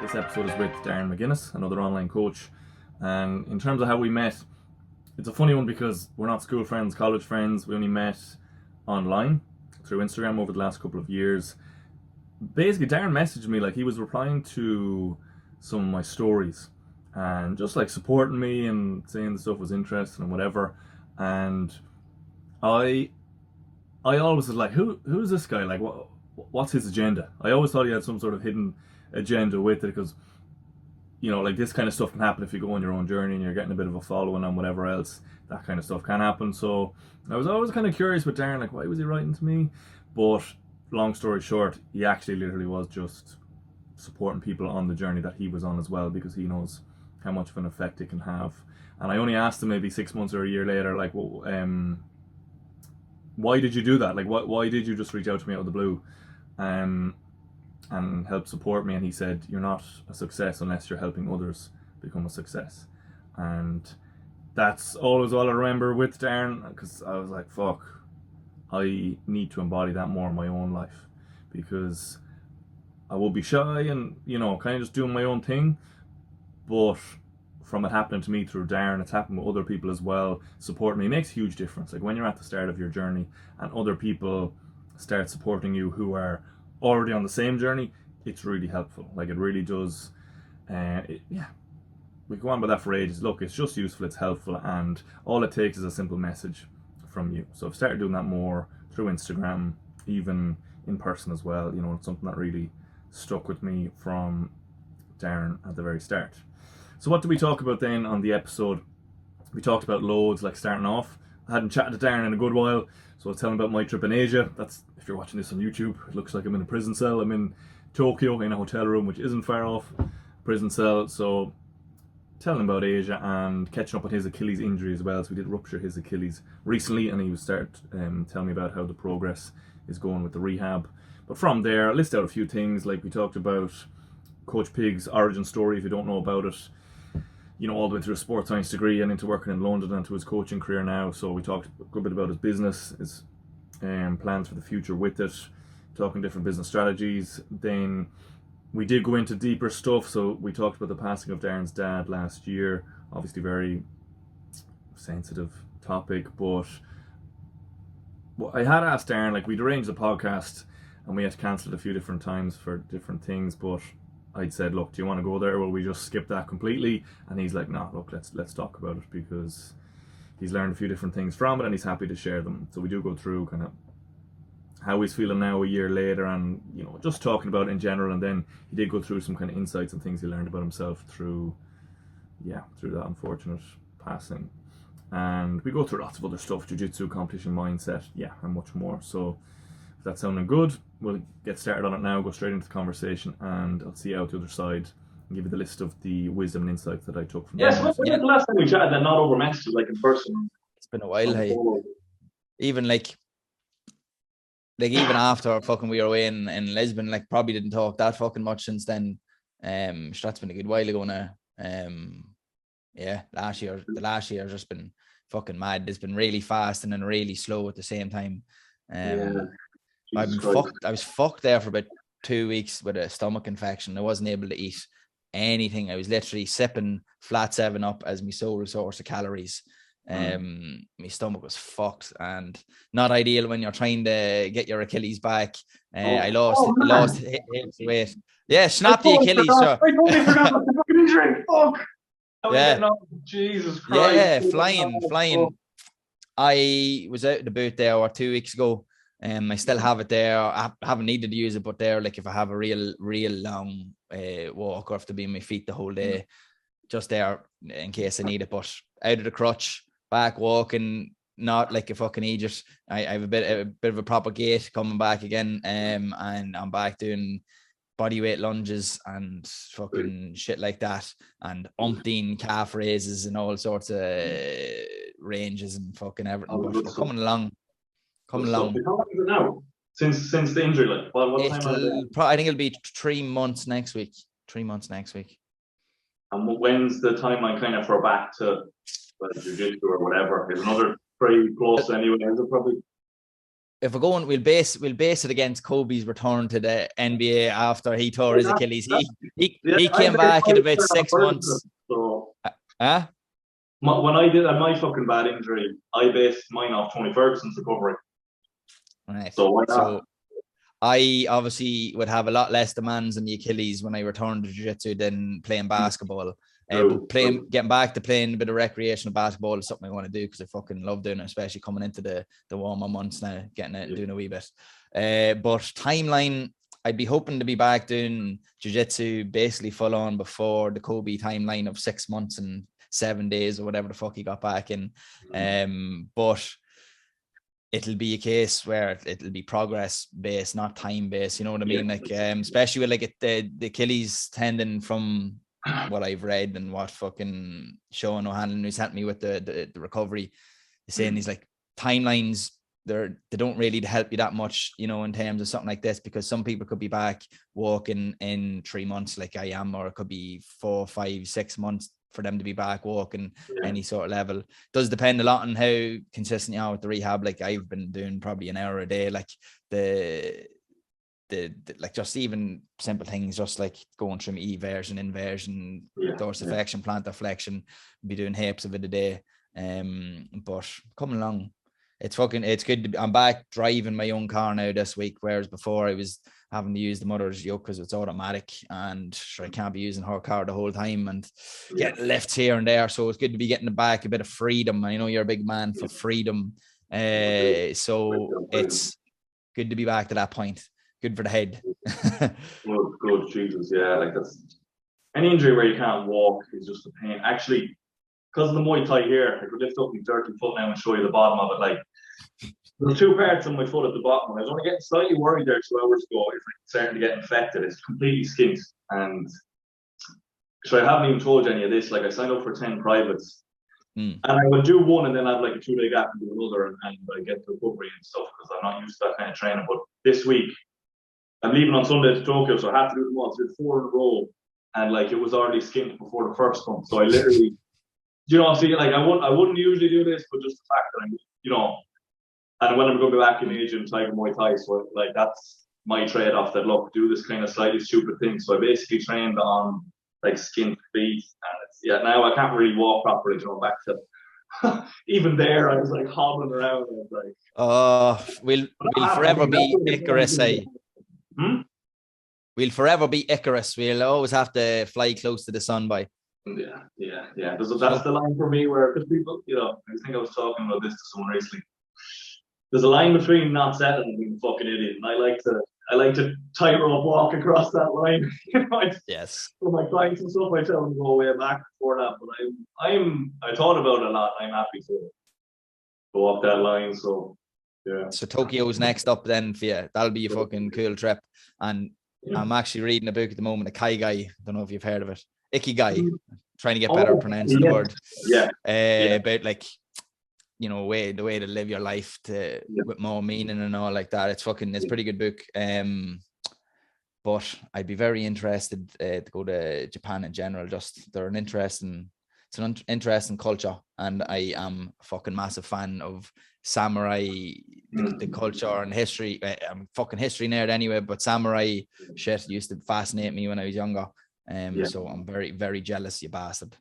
This episode is with Darren McGuinness, another online coach. And in terms of how we met, it's a funny one because we're not school friends, college friends. We only met online through Instagram over the last couple of years. Basically, Darren messaged me, like he was replying to some of my stories and just like supporting me and saying the stuff was interesting and whatever. And I always was like, who's this guy? Like, what's his agenda? I always thought he had some sort of hidden agenda with it because, you know, like this kind of stuff can happen if you go on your own journey and you're getting a bit of a following on whatever else. That kind of stuff can happen. So I was always kind of curious with Darren, like, why was he writing to me? But long story short, he actually literally was just supporting people on the journey that he was on as well, because he knows how much of an effect it can have. And I only asked him maybe 6 months or a year later, like, well, why did you do that? Like, why did you just reach out to me out of the blue and help support me? And he said, you're not a success unless you're helping others become a success. And that's always all I remember with Darren, because I was like, fuck, I need to embody that more in my own life, because I will be shy and, you know, kind of just doing my own thing. But from it happening to me through Darren, it's happened with other people as well. Support me makes a huge difference. Like when you're at the start of your journey and other people start supporting you who are already on the same journey, it's really helpful. Like it really does. Yeah, we go on with that for ages. Look, it's just useful, it's helpful, and all it takes is a simple message from you. So I've started doing that more through Instagram, even in person as well. You know, it's something that really stuck with me from Darren at the very start. So what did we talk about then on the episode? We talked about loads, like starting off. I hadn't chatted to Darren in a good while, so I was telling about my trip in Asia. That's, if you're watching this on YouTube, it looks like I'm in a prison cell. I'm in Tokyo in a hotel room, which isn't far off prison cell. So telling him about Asia and catching up on his Achilles injury as well. So we did rupture his Achilles recently, and he was started telling me about how the progress is going with the rehab. But from there, I listed out a few things, like we talked about CoachPig's origin story, if you don't know about it. You know, all the way through a sports science degree and into working in London and to his coaching career now. So we talked a good bit about his business, his plans for the future with it, talking different business strategies. Then we did go into deeper stuff. So we talked about the passing of Darren's dad last year. Obviously very sensitive topic, but I had asked Darren, like we'd arranged the podcast and we had to cancel it a few different times for different things, but I'd said, look, do you want to go there, or will we just skip that completely? And he's like, no, look, let's talk about it, because he's learned a few different things from it and he's happy to share them. So we do go through kind of how he's feeling now a year later, and, you know, just talking about it in general. And then he did go through some kind of insights and things he learned about himself through that unfortunate passing. And we go through lots of other stuff, Jiu-Jitsu, competition mindset, and much more. So if that's sounding good, we'll get started on it now, go straight into the conversation, and I'll see you out the other side and give you the list of the wisdom and insights that I took from that. When was the last time we chatted and not over message, like in person? It's been a while, hey. Even like even after fucking we were away in Lisbon, like probably didn't talk that fucking much since then. That's been a good while ago now. The last year has just been fucking mad. It's been really fast and then really slow at the same time. I've been fucked. I was fucked there for about 2 weeks with a stomach infection. I wasn't able to eat anything. I was literally sipping flat 7-Up as my sole source of calories. My stomach was fucked and not ideal when you're trying to get your Achilles back. I lost weight. Yeah, snapped the Achilles. I totally forgot about the fucking injury. Fuck. Jesus Christ. Yeah, flying. I was out of the boot there 2 weeks ago. I still have it there. I haven't needed to use it, but there, like if I have a real long walk, or have to be on my feet the whole day, just there in case I need it. But out of the crutch, back walking, not like a fucking idiot. I have a bit of a proper gait coming back again, and I'm back doing body weight lunges and fucking shit like that, and umpteen calf raises and all sorts of ranges and fucking everything. But we're coming along. How long is it now? Since the injury, like what time? I think it'll be 3 months next week. 3 months next week. And when's the timeline kind of for back to Jiu-Jitsu or whatever? Is another 3 plus anyway? Is it probably? if we're going, we'll base it against Kobe's return to the NBA after he tore his Achilles. He came back in about 6 months. So, huh? When I did my fucking bad injury, I based mine off Tony Ferguson's recovery. Right. So why not? So I obviously would have a lot less demands on the Achilles when I return to jiu-jitsu than playing basketball. But getting back to playing a bit of recreational basketball is something I want to do because I fucking love doing it, especially coming into the warmer months now, getting it and doing a wee bit. But timeline, I'd be hoping to be back doing jiu-jitsu basically full on before the Kobe timeline of 6 months and 7 days or whatever the fuck he got back in. But it'll be a case where it'll be progress based, not time based. You know what I mean? Like, especially with like the Achilles tendon, from what I've read and what fucking Sean O'Hanlon, who's helped me with the recovery, is saying he's like, timelines, they don't really help you that much, you know, in terms of something like this, because some people could be back walking in 3 months like I am, or it could be 4, 5, 6 months for them to be back walking any sort of level. It does depend a lot on how consistent you are with the rehab. Like I've been doing probably an hour a day, like the like just even simple things, just like going through my eversion, inversion, dorsiflexion, plantar flexion, be doing hips of it a day. But coming along, it's good. I'm back driving my own car now this week, whereas before I was having to use the mother's yoke because it's automatic, and sure, I can't be using her car the whole time and getting lifts here and there. So it's good to be getting back a bit of freedom. I know you're a big man for freedom. So it's good to be back to that point. Good for the head. good, Jesus, yeah. Like that's any injury where you can't walk is just a pain. Actually, because of the Muay Thai here, I could lift up my dirty foot now and show you the bottom of it. Like there's 2 parts on my foot at the bottom. I was only getting slightly worried there 2 hours ago. It's like starting to get infected. It's completely skint. And so I haven't even told you any of this. Like I signed up for 10 privates. And I would do one and then have like a 2-day gap and do another, and I get the recovery and stuff because I'm not used to that kind of training. But this week, I'm leaving on Sunday to Tokyo, so I have to do them all. So I did 4 in a row, and like it was already skint before the first one. So I literally, you know, see, like I wouldn't usually do this, but just the fact that I'm, you know, and when I'm going to be back in Asia and Tiger Muay Thai, so like that's my trade-off. That look, do this kind of slightly stupid thing. So I basically trained on like skint feet, and it's, now I can't really walk properly. You know, back to even there, I was like hobbling around. And like, we'll forever be Icarus, We'll forever be Icarus. We'll always have to fly close to the sun by. Yeah. That's the line for me where, because people, you know, I think I was talking about this to someone recently. There's a line between not settling and being a fucking idiot, and I like to tightrope walk across that line. You know, yes. For my clients and stuff, I tell them to go way back before that. But I thought about it a lot. I'm happy to go up that line. So yeah. So Tokyo's next up then for you. That'll be a fucking cool trip. And I'm actually reading a book at the moment, Ikigai. Don't know if you've heard of it. Ikigai. Trying to get better at pronouncing the word. About like, you know, the way to live your life with more meaning and all like that. It's a pretty good book. But I'd be very interested to go to Japan in general. Just it's an interesting culture, and I am a fucking massive fan of samurai, the culture and history. I'm a fucking history nerd anyway, but samurai shit used to fascinate me when I was younger. So I'm very, very jealous, you bastard.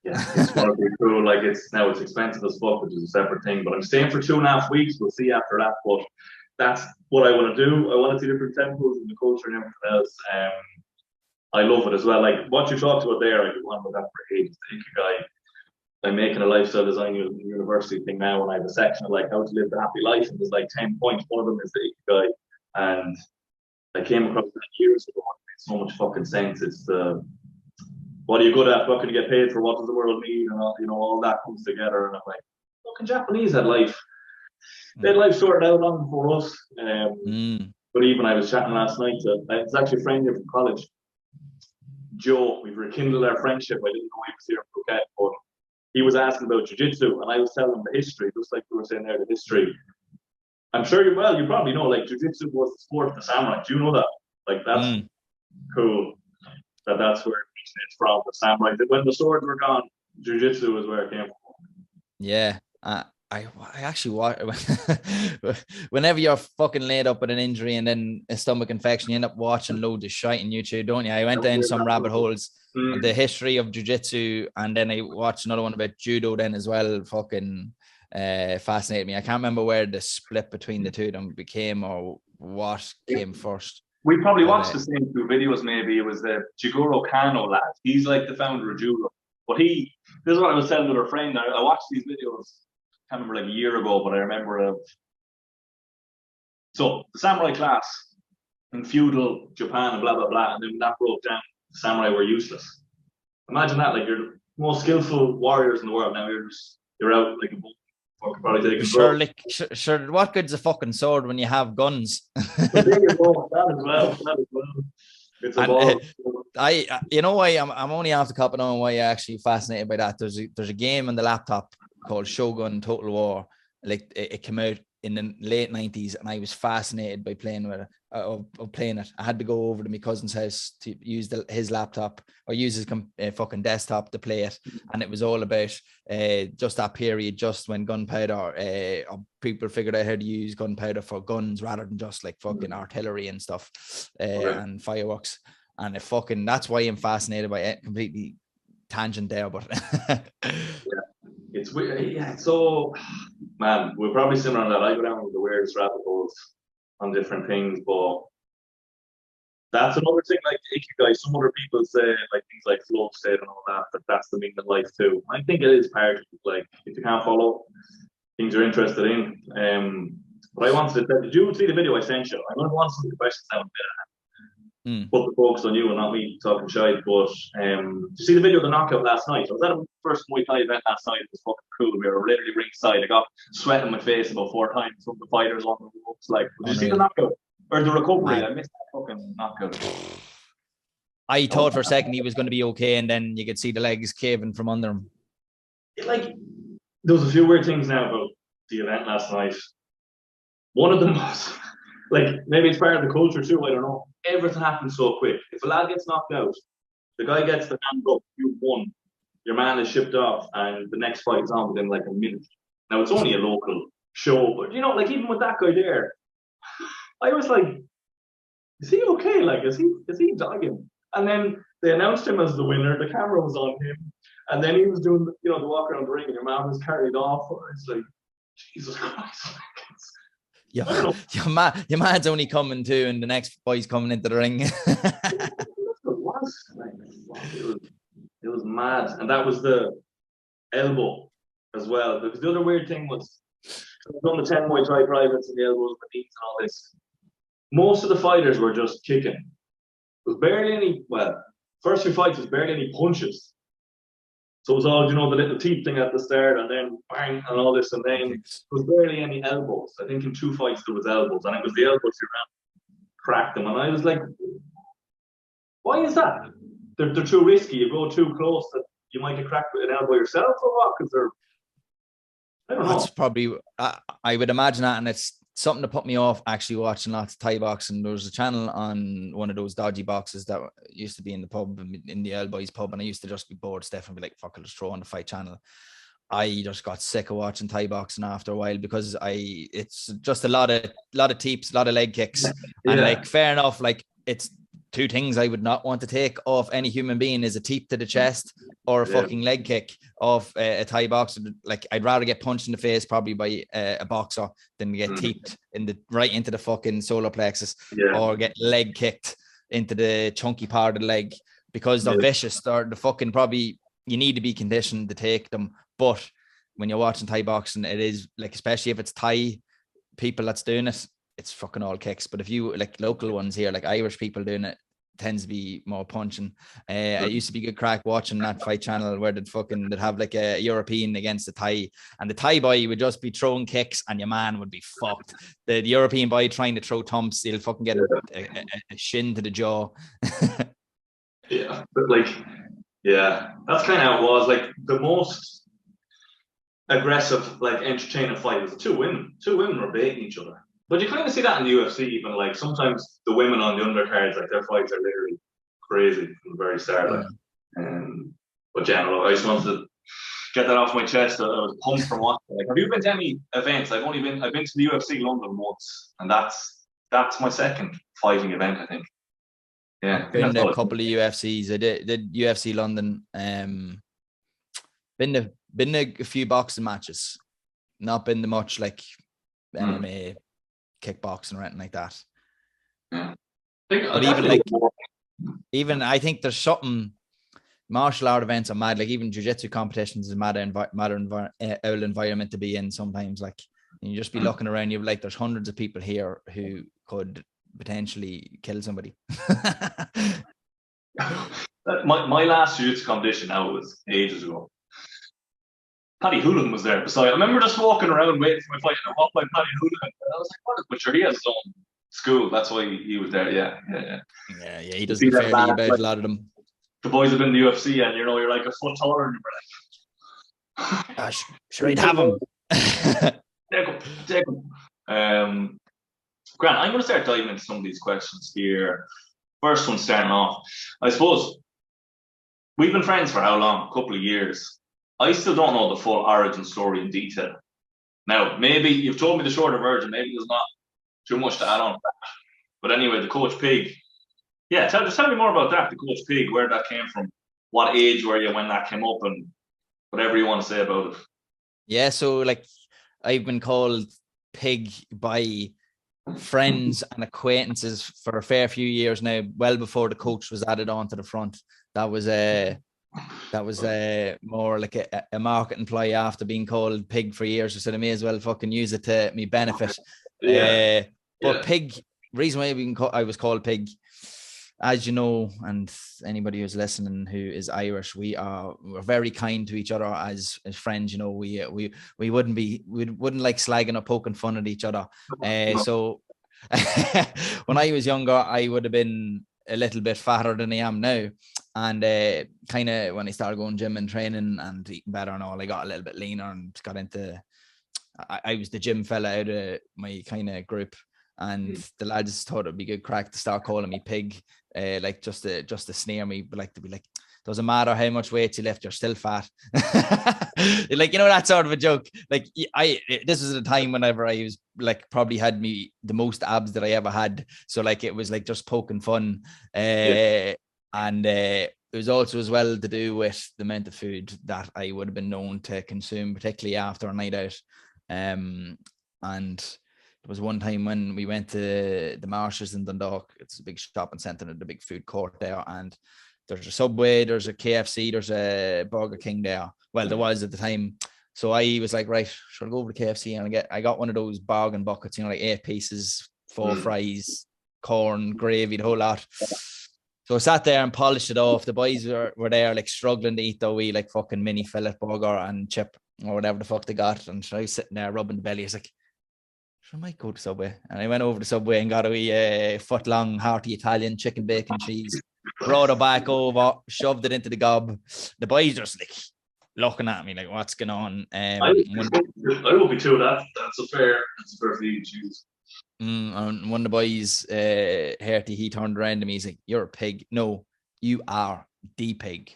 Yeah, it's going to be cool. Like it's expensive as fuck, which is a separate thing. But I'm staying for 2.5 weeks. We'll see after that. But that's what I want to do. I want to see different temples and the culture and everything else. I love it as well. Like what you talked about there, I do want about that for ages. The Ikigai. I'm making a lifestyle design university thing now, and I have a section of like how to live the happy life, and there's like 10 points. One of them is the Ikigai, and I came across that years ago. It makes so much fucking sense. It's what are you good at? What can you get paid for? What does the world need? And all, you know, all that comes together. And I'm like, fucking Japanese had life. They had life sorted out long before us. But even I was chatting last night it's actually a friend here from college, Joe. We've rekindled our friendship. I didn't know he was here in Phuket, but he was asking about Jiu-Jitsu, and I was telling him the history, just like we were saying there, the history. I'm sure you probably know, like Jiu-Jitsu was the sport of the samurai. Do you know that? Like that's cool. That's where it's from, the samurai. When the swords were gone, Jiu-Jitsu is where it came from. Yeah. I I actually watch whenever you're fucking laid up with an injury and then a stomach infection, you end up watching loads of shite on YouTube, don't you? I went down some rabbit holes, the history of Jiu-Jitsu, and then I watched another one about judo then as well. Fucking fascinated me. I can't remember where the split between the two of them became or what came first. We probably watched the same two videos. Maybe it was the Jigoro Kano lad. He's like the founder of judo. But this is what I was telling to a friend. I watched these videos, I can't remember, like a year ago, but I remember so the samurai class in feudal Japan and blah blah blah, and then that broke down. The samurai were useless. Imagine that, like you're the most skillful warriors in the world. Now you're out like a bull. Probably taking Sure. What good's a fucking sword when you have guns? That as well. It's a ball. I'm only after copying on why you're actually fascinated by that. There's a game on the laptop called Shogun Total War. Like it came out in the late 90s, and I was fascinated by playing with it. Playing it. I had to go over to my cousin's house to use his laptop or use his fucking desktop to play it, and it was all about just that period, just when gunpowder, people figured out how to use gunpowder for guns rather than just like fucking artillery and stuff, and fireworks. And that's why I'm fascinated by it. Completely tangent there, but it's weird. Yeah, it's so, man, we're probably similar on that. I go down with the weirdest rabbit holes on different things, but that's another thing. Like Ikigai, some other people say like things like flow state and all that, but that's the meaning of life too. I think it is part of it. Like if you can't follow things you're interested in. But I wanted to, did you see the video I sent you? I'm going to answer the questions now. Put the focus on you and not me talking shite. But did you see the video of the knockout last night? I was at a first Muay Thai event last night. It was fucking cool. We were literally ringside. I got sweat in my face about 4 times from the fighters on the ropes. Like, did you see the knockout or the recovery? I missed that fucking knockout. I thought for a second he was going to be okay, and then you could see the legs caving from under him. Like, there was a few weird things now about the event last night. One of them was, like, maybe it's part of the culture too, I don't know. Everything happens so quick. If a lad gets knocked out, the guy gets the hand up, you've won. Your man is shipped off, and the next fight is on within like a minute. Now, it's only a local show, but, you know, like, even with that guy there, I was like, is he okay? Like, is he dying? And then they announced him as the winner. The camera was on him. And then he was doing, you know, the walk around the ring, and your man was carried off. It's like, Jesus Christ. Your man's only coming too, and the next boy's coming into the ring. It was mad. And that was the elbow as well. Because the other weird thing was, I've done the 10 Muay Thai privates and the elbows and the knees and all this. Most of the fighters were just kicking. There was barely any, first few fights, there was barely any punches. So it was all, you know, the little teep thing at the start, and then bang, and all this, and then there was barely any elbows. I think in 2 fights there was elbows, and it was the elbows you cracked them. And I was like, why is that? They're too risky. You go too close that you might get cracked with an elbow yourself, or what? Because I don't know. That's probably, I would imagine that, and it's something to put me off actually watching lots of Thai boxing. There was a channel on one of those dodgy boxes that used to be in the pub, in the El Boys pub, and I used to just be bored stiff and be like, fuck, I'll just throw on the fight channel. I just got sick of watching Thai boxing after a while, because it's just a lot of teeps, a lot of leg kicks. And like, fair enough, like, it's 2 things I would not want to take off any human being is a teep to the chest or a fucking leg kick off a Thai boxer. Like, I'd rather get punched in the face probably by a boxer than get teeped right into the fucking solar plexus, or get leg kicked into the chunky part of the leg, because they're vicious. They're the fucking, probably you need to be conditioned to take them. But when you're watching Thai boxing, it is like, especially if it's Thai people that's doing it, it's fucking all kicks. But if you like local ones here, like Irish people doing it, tends to be more punching. It used to be good crack watching that fight channel where they'd have like a European against a Thai, and the Thai boy would just be throwing kicks and your man would be fucked. The European boy trying to throw thumps, he'll fucking get a shin to the jaw. But like, that's kind of how it was. Like, the most aggressive, like, entertaining fight was the 2 women. 2 women were baiting each other. But you kind of see that in the UFC even. Like, sometimes the women on the undercards, like, their fights are literally crazy from the very start. Like, but generally, I just wanted to get that off my chest. I was pumped from watching. Like, have you been to any events? I've been to the UFC London once, and that's my second fighting event, I think. Yeah, Been to a couple of UFCs. I did UFC London. Been to a few boxing matches. Not been to much like MMA, kickboxing or anything like that. Yeah. But even I think there's something. Martial art events are mad. Like even jiu-jitsu competitions is a mad environment to be in sometimes. Like you just be looking around you, like there's hundreds of people here who could potentially kill somebody. My last jiu-jitsu competition now was ages ago. Paddy Houlihan was there. So I remember just walking around waiting for my fight, and I walked by Paddy Houlihan, and I was like, "What? But sure, he has his own school. That's why he was there." Yeah. He does fairly about a lot of them. The boys have been in the UFC, and you're like a foot taller, and you're like, sure, I'd have him. Take him. Grant, I'm going to start diving into some of these questions here. First one starting off, I suppose we've been friends for how long? A couple of years. I still don't know the full origin story in detail. Now, maybe you've told me the shorter version. Maybe there's not too much to add on to that. But anyway, the CoachPig. Yeah, tell me more about that, the CoachPig, where that came from. What age were you when that came up, and whatever you want to say about it. Yeah, so like I've been called Pig by friends and acquaintances for a fair few years now, well before the coach was added on to the front. That was more like a marketing ploy after being called Pig for years. I said I may as well fucking use it to me benefit. But Pig, reason why I was called Pig, as you know, and anybody who's listening who is Irish, we're very kind to each other as friends. You know, we wouldn't like slagging or poking fun at each other. So when I was younger, I would have been a little bit fatter than I am now, and kind of when I started going gym and training and eating better and all, I got a little bit leaner and got into. I was the gym fella out of my kind of group. And the lads thought it'd be good crack to start calling me Pig, like just to sneer me, but like to be like, doesn't matter how much weight you lift, you're still fat. Like, you know, that sort of a joke. Like this was at a time whenever I was like probably had me the most abs that I ever had. So like it was like just poking fun. And it was also as well to do with the amount of food that I would have been known to consume, particularly after a night out. And there was one time when we went to the Marshes in Dundalk. It's a big shopping centre and a big food court there. And there's a Subway, there's a KFC, there's a Burger King there. Well, there was at the time. So I was like, right, should I go over to KFC? And I got one of those bargain buckets, you know, like 8 pieces, 4 fries, corn, gravy, the whole lot. So I sat there and polished it off. The boys were there like struggling to eat their wee like fucking mini fillet burger and chip or whatever the fuck they got. And so I was sitting there rubbing the belly. I was like, I might go to Subway. And I went over to Subway and got a wee foot-long, hearty Italian chicken, bacon, cheese. Brought it back over, shoved it into the gob. The boys just like looking at me like, what's going on? I will be too. That's a fair feed to choose. And one of the boys, Herty, he turned around to me. He's like, "You're a pig." No, you are the pig.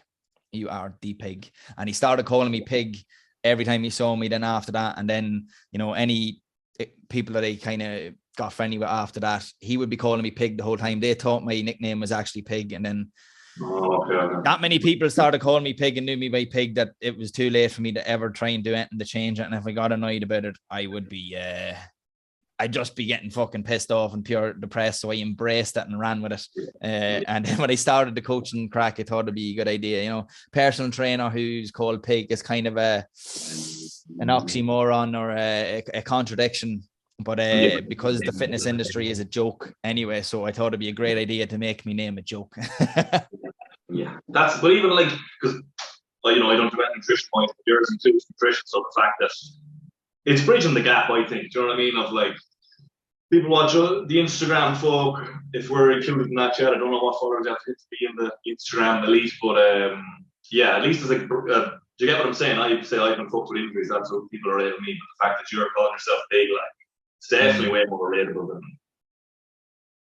You are the pig. And he started calling me Pig every time he saw me. Then after that, and then, you know, any people that I kind of got friendly with after that, he would be calling me Pig the whole time. They thought my nickname was actually Pig, and then that many people started calling me Pig and knew me by Pig that it was too late for me to ever try and do anything to change it. And if I got annoyed about it, I would be I'd just be getting fucking pissed off and pure depressed. So I embraced it and ran with it. And then when I started the coaching crack, I thought it'd be a good idea. You know, personal trainer who's called Pig is kind of an oxymoron or a contradiction. But because the fitness industry is a joke anyway, so I thought it'd be a great idea to make me name a joke. Yeah, but even like, because I don't do any nutrition points, but yours includes nutrition. So the fact that it's bridging the gap, I think. Do you know what I mean? Of like, people watch the Instagram folk. If we're included in that chat, I don't know what followers you have to be in the Instagram elite, but yeah, at least it's like, do you get what I'm saying? I say I've been fucked with injuries. That's what people are rating me. But the fact that you're calling yourself big, like, it's definitely way more relatable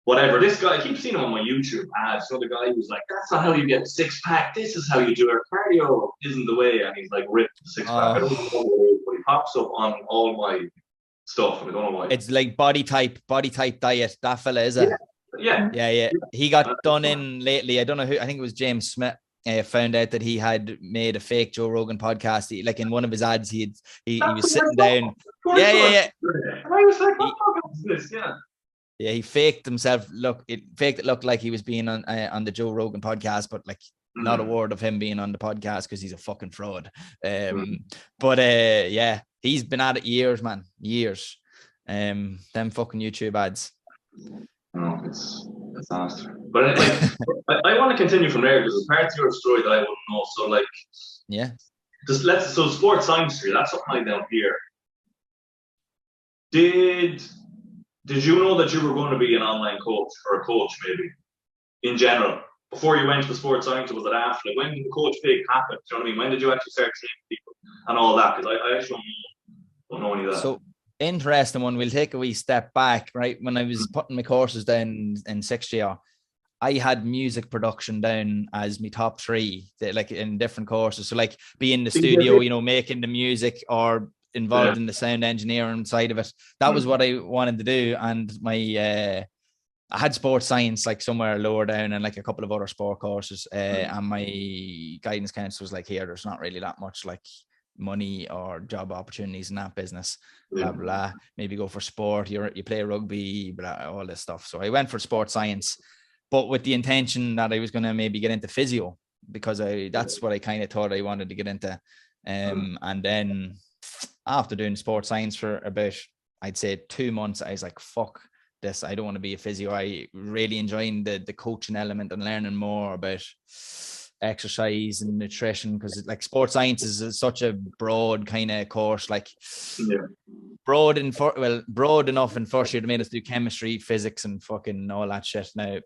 whatever. This guy, I keep seeing him on my YouTube ads. So the guy who's like, that's not how you get a six pack. This is how you do it. Cardio isn't the way. And he's like ripped the six pack. I don't know what it is, but he pops up on all my stuff. And I don't know why. It's like body type diet. That fella, is it? Yeah. He got done in lately. I don't know who. I think it was James Smith. Found out that he had made a fake Joe Rogan podcast. Like in one of his ads, he was sitting down. Yeah. And I was like, what podcast is this? Yeah, he faked himself. It looked like he was being on the Joe Rogan podcast, but like not a word of him being on the podcast because he's a fucking fraud. But yeah, he's been at it years, man, years. Them fucking YouTube ads. No, it's honest. But like, I want to continue from there because there's parts of your story that I wouldn't know. So like, yeah, so sports science tree. That's something like down here. Did you know that you were going to be an online coach or a coach maybe in general before you went to the sports science? Or was it after? Like, when did the CoachPig happen? Do you know what I mean? When did you actually start training people and all that? Because I actually don't know any of that. So interesting one. We'll take a wee step back, right? When I was putting my courses down in sixth year, I had music production down as my top three, like in different courses. So like be in the studio, you know, making the music or involved in the sound engineering side of it. That was what I wanted to do. And my I had sports science like somewhere lower down and like a couple of other sport courses. And my guidance counselor was like, here, there's not really that much like money or job opportunities in that business. Blah blah. Maybe go for sport. You play rugby, blah, all this stuff. So I went for sports science, but with the intention that I was going to maybe get into physio because that's what I kind of thought I wanted to get into. And then after doing sports science for about, I'd say 2 months, I was like, fuck this. I don't want to be a physio. I really enjoying the coaching element and learning more about exercise and nutrition, because like sports science is such a broad kind of course, like broad enough in first year to make us do chemistry, physics and fucking all that shit. Now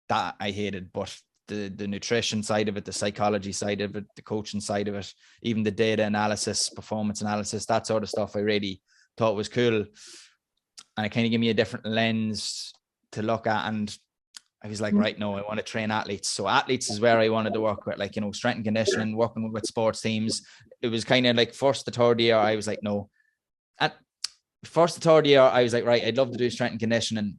that I hated, but the nutrition side of it, the psychology side of it, the coaching side of it, even the data analysis, performance analysis, that sort of stuff I really thought was cool. And it kind of gave me a different lens to look at. And I was like, right, no, I want to train athletes. So athletes is where I wanted to work with, like, you know, strength and conditioning, working with sports teams. It was kind of like first to third year, I was like, no. At first to third year, I was like, right, I'd love to do strength and conditioning.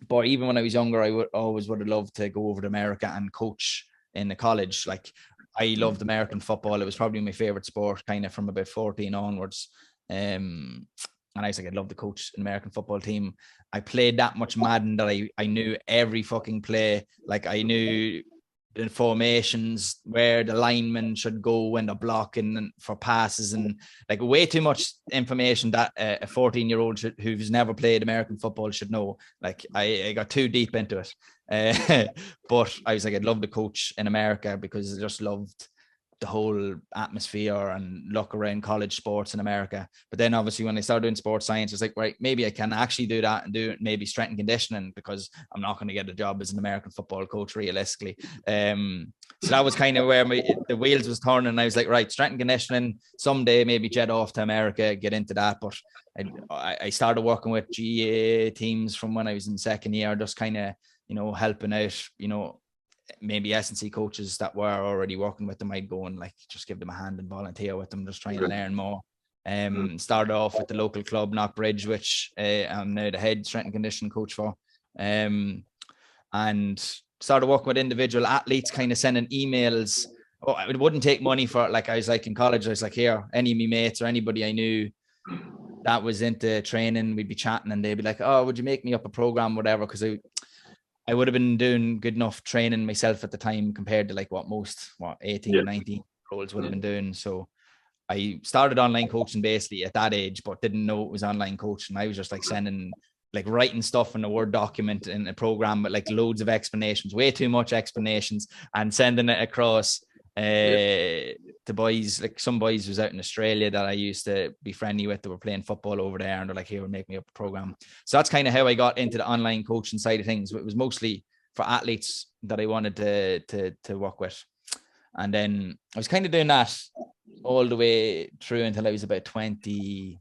But even when I was younger, I would have loved to go over to America and coach in the college. Like, I loved American football. It was probably my favorite sport kind of from about 14 onwards. And I was like, I'd love to coach an American football team. I played that much Madden that I knew every fucking play. Like, I knew the formations, where the linemen should go when they're blocking for passes, and like way too much information that a 14-year-old who's never played American football should know. Like, I got too deep into it. But I was like, I'd love to coach in America because I just loved the whole atmosphere and look around college sports in America. But then obviously when I started doing sports science, I was like, right, maybe I can actually do that and do maybe strength and conditioning, because I'm not going to get a job as an American football coach realistically. So that was kind of where the wheels was turning. And I was like, right, strength and conditioning, someday maybe jet off to America, get into that. But I started working with GA teams from when I was in second year, just kind of, you know, helping out, you know, maybe S&C coaches that were already working with them. I'd go and like just give them a hand and volunteer with them, just trying to learn more. Started off with the local club, Knockbridge, which I'm now the head strength and conditioning coach for. And started working with individual athletes, kind of sending emails. Oh, it wouldn't take money for it. Like, I was like in college, I was like, here, any of me mates or anybody I knew that was into training, we'd be chatting and they'd be like, oh, would you make me up a program, whatever? Because I would have been doing good enough training myself at the time compared to like what 18 or 19 year olds would have been doing. So I started online coaching basically at that age, but didn't know it was online coaching. I was just like writing stuff in a Word document in a program with like loads of explanations, way too much explanations, and sending it across to boys. Like, some boys was out in Australia that I used to be friendly with that were playing football over there, and they're like, here, make me up a program. So that's kind of how I got into the online coaching side of things. It was mostly for athletes that I wanted to work with. And then I was kind of doing that all the way through until I was about 22.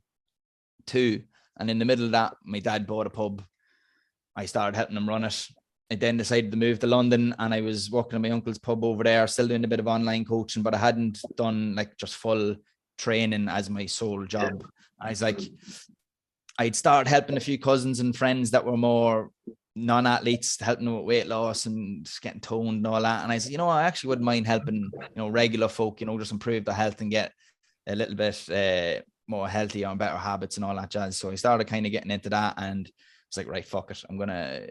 And in the middle of that, my dad bought a pub I started helping them run it. I then decided to move to London, and I was working at my uncle's pub over there, still doing a bit of online coaching, but I hadn't done like just full training as my sole job. I was like, I'd started helping a few cousins and friends that were more non-athletes, helping them with weight loss and just getting toned and all that. And I said, I actually wouldn't mind helping, regular folk, just improve their health and get a little bit more healthier and better habits and all that jazz. So I started kind of getting into that, and it's like, right, fuck it. I'm going to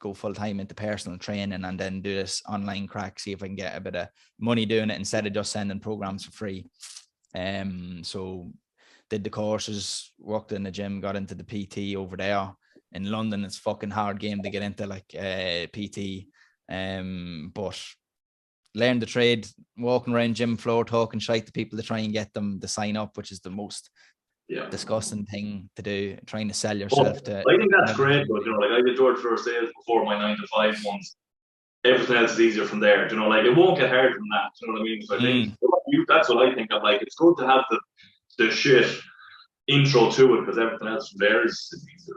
go full time into personal training and then do this online crack, see if I can get a bit of money doing it instead of just sending programs for free. So did the courses, worked in the gym, got into the PT over there in London. It's fucking hard game to get into like PT. But learned the trade, walking around gym floor, talking shite to people to try and get them to sign up, which is the most disgusting thing to do, trying to sell yourself to. I think that's great, but like I did George Floor sales before my 9 to 5 ones. Everything else is easier from there. Like it won't get harder than that. You know what I mean? So I think that's what I think of. Like it's good to have the shit intro to it, because everything else from there is easier.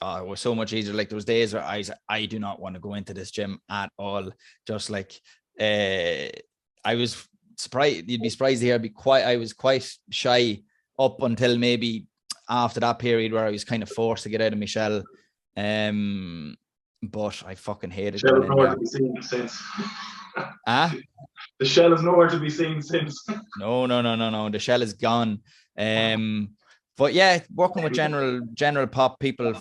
Oh, it was so much easier. Like those days where I do not want to go into this gym at all. Just like I was surprised. You'd be surprised to hear I was quite shy up until maybe after that period where I was kind of forced to get out of my shell. But I fucking hated shell it. Is nowhere to be seen since. The shell is nowhere to be seen since. No. The shell is gone. But yeah, working with general pop people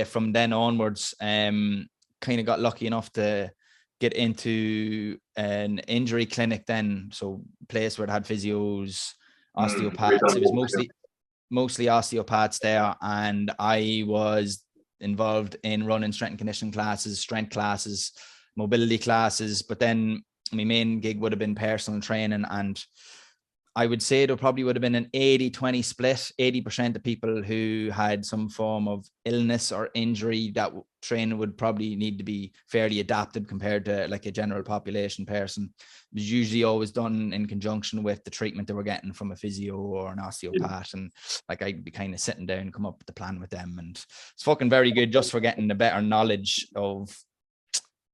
from then onwards, kind of got lucky enough to get into an injury clinic then. So place where it had physios, osteopaths. It was mostly osteopaths there, and I was involved in running strength and conditioning classes, strength classes, mobility classes. But then my main gig would have been personal training, and I would say there probably would have been an 80-20 split. 80% of people who had some form of illness or injury, that training would probably need to be fairly adapted compared to like a general population person. It was usually always done in conjunction with the treatment they were getting from a physio or an osteopath. And like I'd be kind of sitting down and come up with the plan with them. And it's fucking very good just for getting the better knowledge of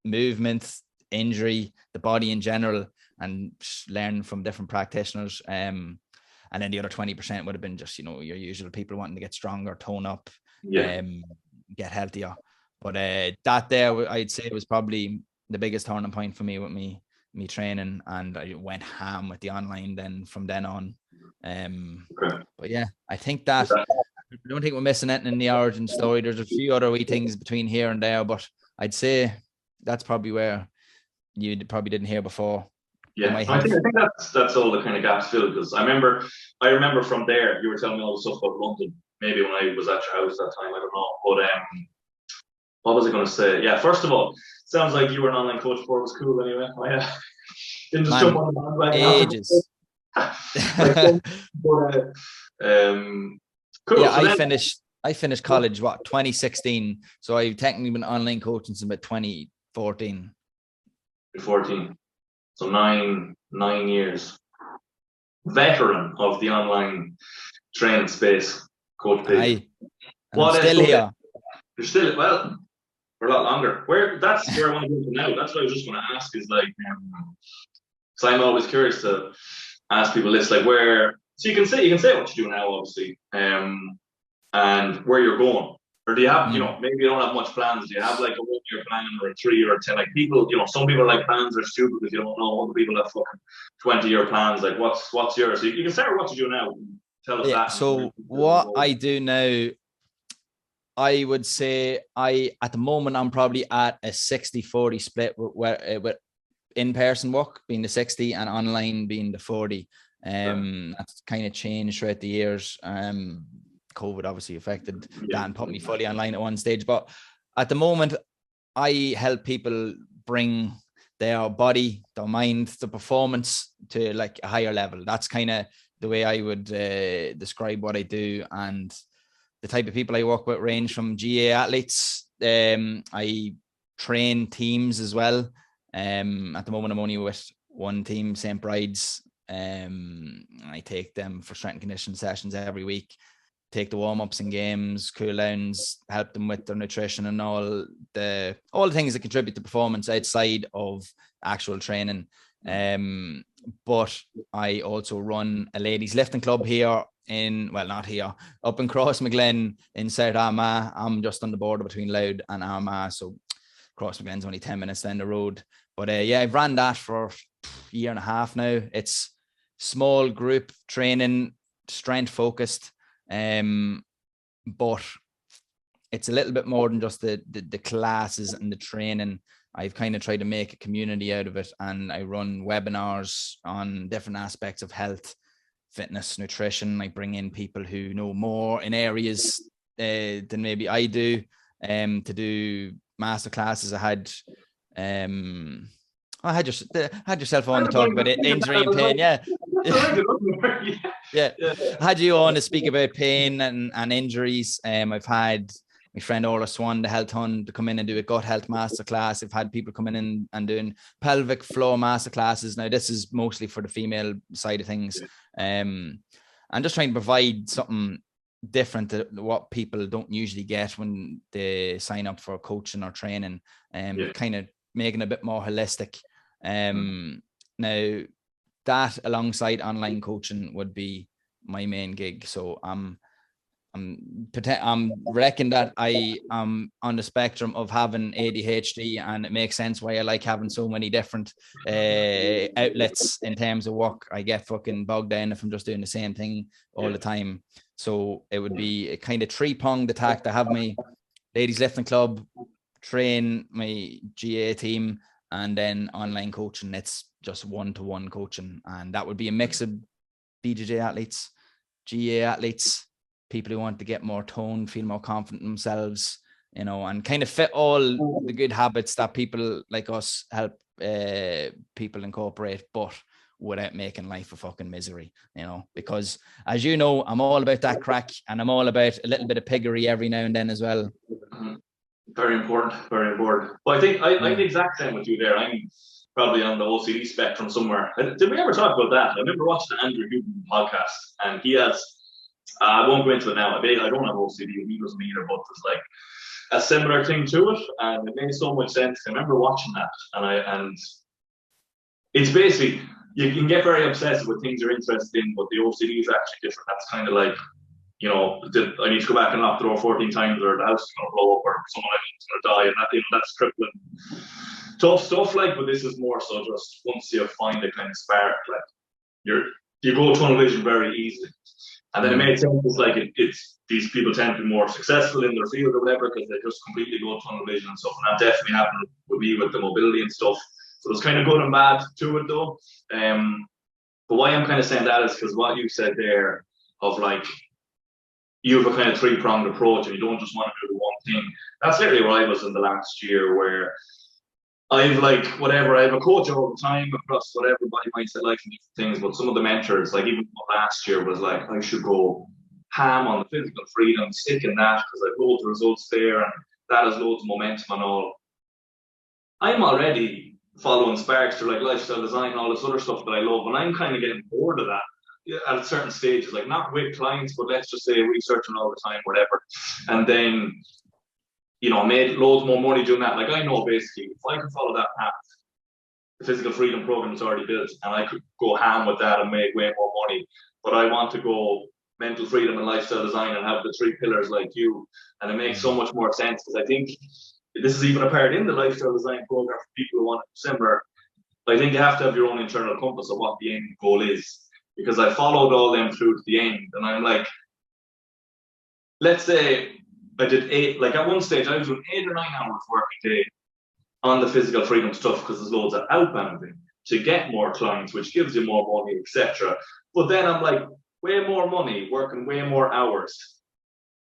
movement, injury, the body in general, and learn from different practitioners. And then the other 20% would have been just, your usual people wanting to get stronger, tone up, get healthier. But that there, I'd say, was probably the biggest turning point for me with me training, and I went ham with the online then from then on. But yeah, I think that I don't think we're missing anything in the origin story. There's a few other wee things between here and there, but I'd say that's probably where you probably didn't hear before. Yeah, I think that's all the kind of gaps filled, because I remember from there you were telling me all the stuff about London. Maybe when I was at your house that time, I don't know. But what was I going to say? Yeah, first of all, sounds like you were an online coach before it was cool. Anyway, I didn't just jump on the bandwagon. Ages. Cool. Yeah, so I finished college 2016. So I've technically been online coaching since about 2014. 14. So nine years. Veteran of the online training space, CoachPig. I'm still here. You're still, for a lot longer. That's where I want to go to now. That's what I was just going to ask, is like, so I'm always curious to ask people this, like so you can say what you do now, obviously, and where you're going. Or do you have, maybe you don't have much plans. Do you have like a 1-year plan or a 3 or a 10? Like people, some people are like, plans are stupid because you don't know. Other people have fucking 20-year plans. Like what's yours? So you can start with what you do now. Tell us that. So what I do now, I would say at the moment, I'm probably at a 60-40 split with in-person work being the 60 and online being the 40. That's kind of changed throughout the years. COVID obviously affected that and put me fully online at one stage. But at the moment, I help people bring their body, their mind, the performance to like a higher level. That's kind of the way I would describe what I do. And the type of people I work with range from GA athletes. I train teams as well. At the moment, I'm only with one team, St. Bride's. I take them for strength and conditioning sessions every week. take the warm-ups in games, cool downs, help them with their nutrition and all the things that contribute to performance outside of actual training. But I also run a ladies lifting club here not here, up in Crossmaglen in South Armagh. I'm just on the border between Louth and Armagh, so Crossmaglen's only 10 minutes down the road. But I've ran that for a year and a half now. It's small group training, strength focused, but it's a little bit more than just the classes and the training. I've kind of tried to make a community out of it, and I run webinars on different aspects of health, fitness, nutrition. I bring in people who know more in areas than maybe I do, to do master classes. I had yourself on to talk about it, injury and pain. Yeah. I had you on to speak about pain and injuries. I've had my friend Orla Swan, the health hun, to come in and do a gut health masterclass. I've had people coming in and doing pelvic floor masterclasses. Now, this is mostly for the female side of things. I'm just trying to provide something different to what people don't usually get when they sign up for coaching or training, kind of making it a bit more holistic. Now, that alongside online coaching would be my main gig. So I'm reckon that I am on the spectrum of having ADHD, and it makes sense why I like having so many different outlets in terms of work. I get fucking bogged down if I'm just doing the same thing all the time. So it would be a kind of three-pronged attack to have my ladies lifting club, train my GA team, and then online coaching. It's just one-to-one coaching, and that would be a mix of BJJ athletes, GA athletes, people who want to get more toned, feel more confident in themselves, and kind of fit all the good habits that people like us help people incorporate, but without making life a fucking misery, because as you know, I'm all about that crack, and I'm all about a little bit of piggery every now and then as well. Very important, very important. Well, I think I'm the exact same with you there. I'm probably on the OCD spectrum somewhere. Did we ever talk about that? I remember watching the Andrew Huberman podcast, and he has, I won't go into it now. I don't have OCD, he doesn't either, but there's like a similar thing to it, and it made so much sense. I remember watching that, and it's basically, you can get very obsessive with things you're interested in, but the OCD is actually different. That's kind of like, I need to go back and lock the door 14 times, or the house is going to blow up, or someone is going to die, and that, that's crippling tough stuff. Like, but this is more so just once you find a kind of spark, like you go tunnel vision very easily. And then it made sense, like it's these people tend to be more successful in their field or whatever because they just completely go tunnel vision and stuff. And that definitely happened with me with the mobility and stuff. So there's kind of good and bad to it though. But why I'm kind of saying that is because what you said there of like, you have a kind of three-pronged approach and you don't just want to do the one thing. That's literally where I was in the last year, where I've like, whatever, I have a coach all the time across whatever body mindset, like different things, but some of the mentors, like even last year was like, I should go ham on the physical freedom, stick in that because I've loads of results there and that has loads of momentum and all. I'm already following sparks to like lifestyle design and all this other stuff that I love, and I'm kind of getting bored of that at certain stages, like not with clients, but let's just say researching all the time, whatever. And then, made loads more money doing that. Like I know basically if I could follow that path, the physical freedom program is already built and I could go ham with that and make way more money. But I want to go mental freedom and lifestyle design and have the three pillars like you. And it makes so much more sense because I think this is even a part in the lifestyle design program for people who want it similar. I think you have to have your own internal compass of what the end goal is. Because I followed all them through to the end, and I'm like, let's say I did 8, like at one stage I was doing 8 or 9 hours work a day on the physical freedom stuff because there's loads of outbounding to get more clients, which gives you more money, etc. But then I'm like, way more money, working way more hours.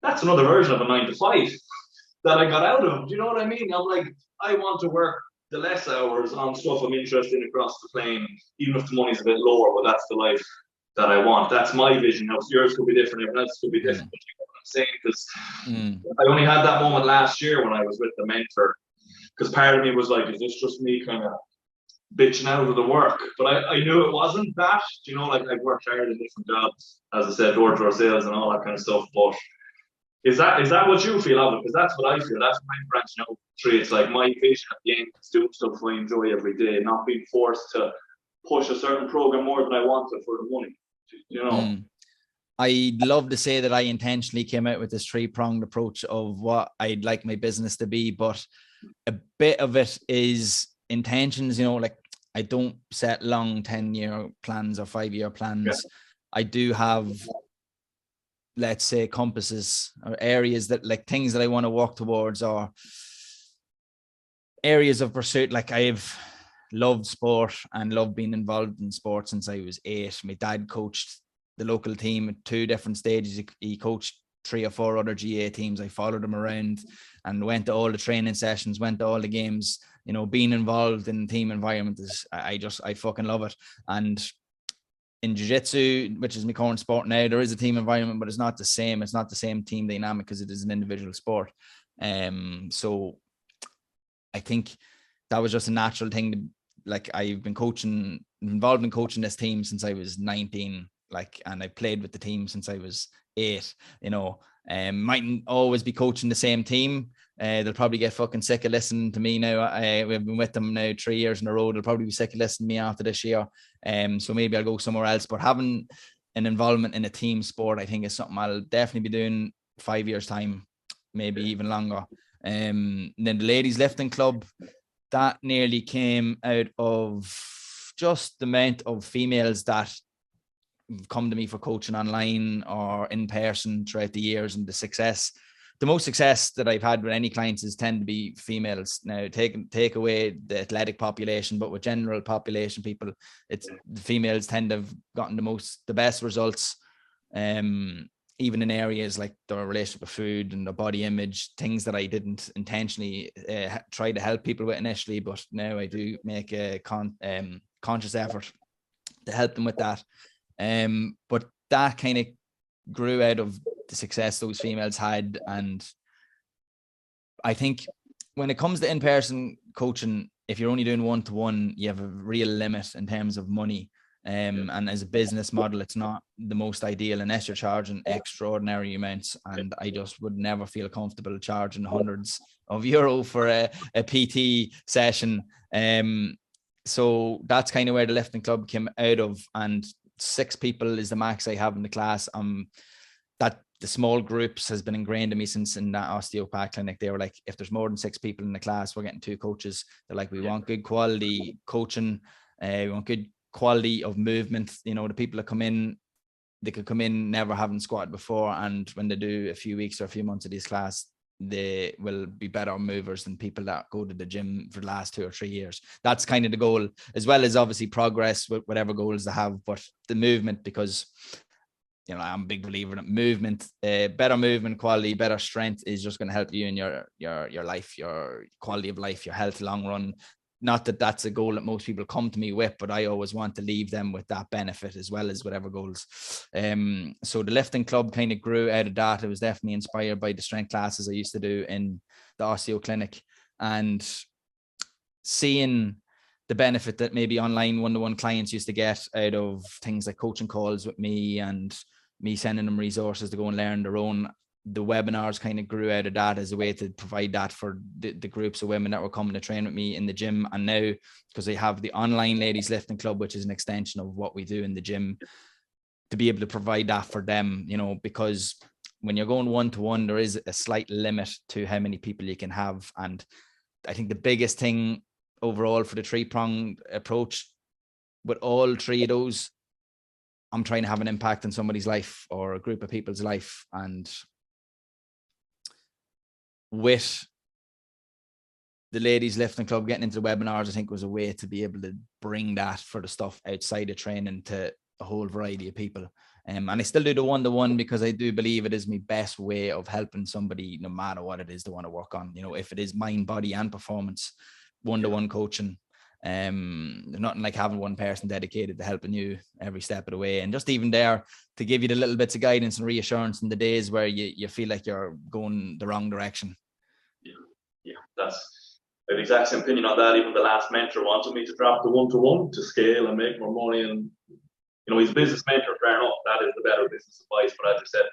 That's another version of a 9 to 5 that I got out of. Do you know what I mean? I'm like, I want to work the less hours on stuff I'm interested in across the plane, even if the money's a bit lower, but that's the life that I want. That's my vision. Now, yours could be different, everyone else could be different. But you know what I'm saying? Because I only had that moment last year when I was with the mentor, because part of me was like, is this just me kind of bitching out of the work. But I knew it wasn't that. You know, like I've worked hard in different jobs, as I said, door-to-door sales and all that kind of stuff. But is that what you feel of it? Because that's what I feel. That's my branching out tree. It's like my vision at the end is doing stuff I enjoy every day, not being forced to push a certain program more than I wanted for the money. You know. I'd love to say that I intentionally came out with this three-pronged approach of what I'd like my business to be, but a bit of it is intentions. You know, like I don't set long 10-year plans or 5-year plans. Yeah. I do have, let's say, compasses or areas that, like, things that I want to walk towards, or areas of pursuit. Like I've loved sport and loved being involved in sport since I was 8. My dad coached the local team at 2 different stages. He coached 3 or 4 other GA teams. I followed him around and went to all the training sessions, went to all the games. You know, being involved in team environment is, I fucking love it. And in Jiu-Jitsu, which is my current sport now, there is a team environment, but it's not the same. It's not the same team dynamic because it is an individual sport. So I think that was just a natural thing to, like, I've been involved in coaching this team since I was 19, and I played with the team since I was 8, you know. Mightn't always be coaching the same team. They'll probably get fucking sick of listening to me now. We've been with them now 3 years in a row. They'll probably be sick of listening to me after this year. So maybe I'll go somewhere else. But having an involvement in a team sport, I think, is something I'll definitely be doing 5 years' time, maybe even longer. Then the ladies lifting club, that nearly came out of just the amount of females that come to me for coaching online or in person throughout the years, and the most success that I've had with any clients is tend to be females. Now, take away the athletic population, but with general population people, it's the females tend to have gotten the best results, even in areas like their relationship with food and their body image, things that I didn't intentionally try to help people with initially, but now I do make a conscious effort to help them with that. But that kind of grew out of the success those females had. And I think when it comes to in-person coaching, if you're only doing one-to-one, you have a real limit in terms of money. And as a business model, it's not the most ideal unless you're charging extraordinary amounts. And I just would never feel comfortable charging hundreds of euro for a PT session. So that's kind of where the lifting club came out of. And 6 people is the max I have in the class. That the small groups has been ingrained in me since in that osteopath clinic. They were like, if there's more than 6 people in the class, we're getting 2 coaches. They're like, we want good quality coaching. We want good quality of movement. You know, the people that come in, they could come in never having squatted before, and when they do a few weeks or a few months of this class, they will be better movers than people that go to the gym for the last 2 or 3 years. That's kind of the goal, as well as obviously progress with whatever goals they have, but the movement, because, you know, I'm a big believer in movement. Better movement quality, better strength is just going to help you in your life, your quality of life, your health long run. Not that that's a goal that most people come to me with, but I always want to leave them with that benefit as well as whatever goals. So the lifting club kind of grew out of that. It was definitely inspired by the strength classes I used to do in the osteo clinic, and seeing the benefit that maybe online one-to-one clients used to get out of things like coaching calls with me and me sending them resources to go and learn their own. The webinars kind of grew out of that as a way to provide that for the groups of women that were coming to train with me in the gym. And now, because I have the online ladies lifting club, which is an extension of what we do in the gym, to be able to provide that for them, you know, because when you're going one-to-one, there is a slight limit to how many people you can have. And I think the biggest thing overall for the 3-pronged approach with all 3 of those, I'm trying to have an impact on somebody's life or a group of people's life. And with the ladies lifting club, getting into the webinars, I think was a way to be able to bring that for the stuff outside of training to a whole variety of people. And I still do the one-to-one because I do believe it is my best way of helping somebody, no matter what it is they want to work on. You know, if it is mind, body, and performance, one-to-one coaching. There's nothing like having one person dedicated to helping you every step of the way, and just even there to give you the little bits of guidance and reassurance in the days where you feel like you're going the wrong direction. Yeah, that's I have the exact same opinion on that. Even the last mentor wanted me to drop the one-to-one to scale and make more money. And, he's a business mentor, fair enough. That is the better business advice. But as I said,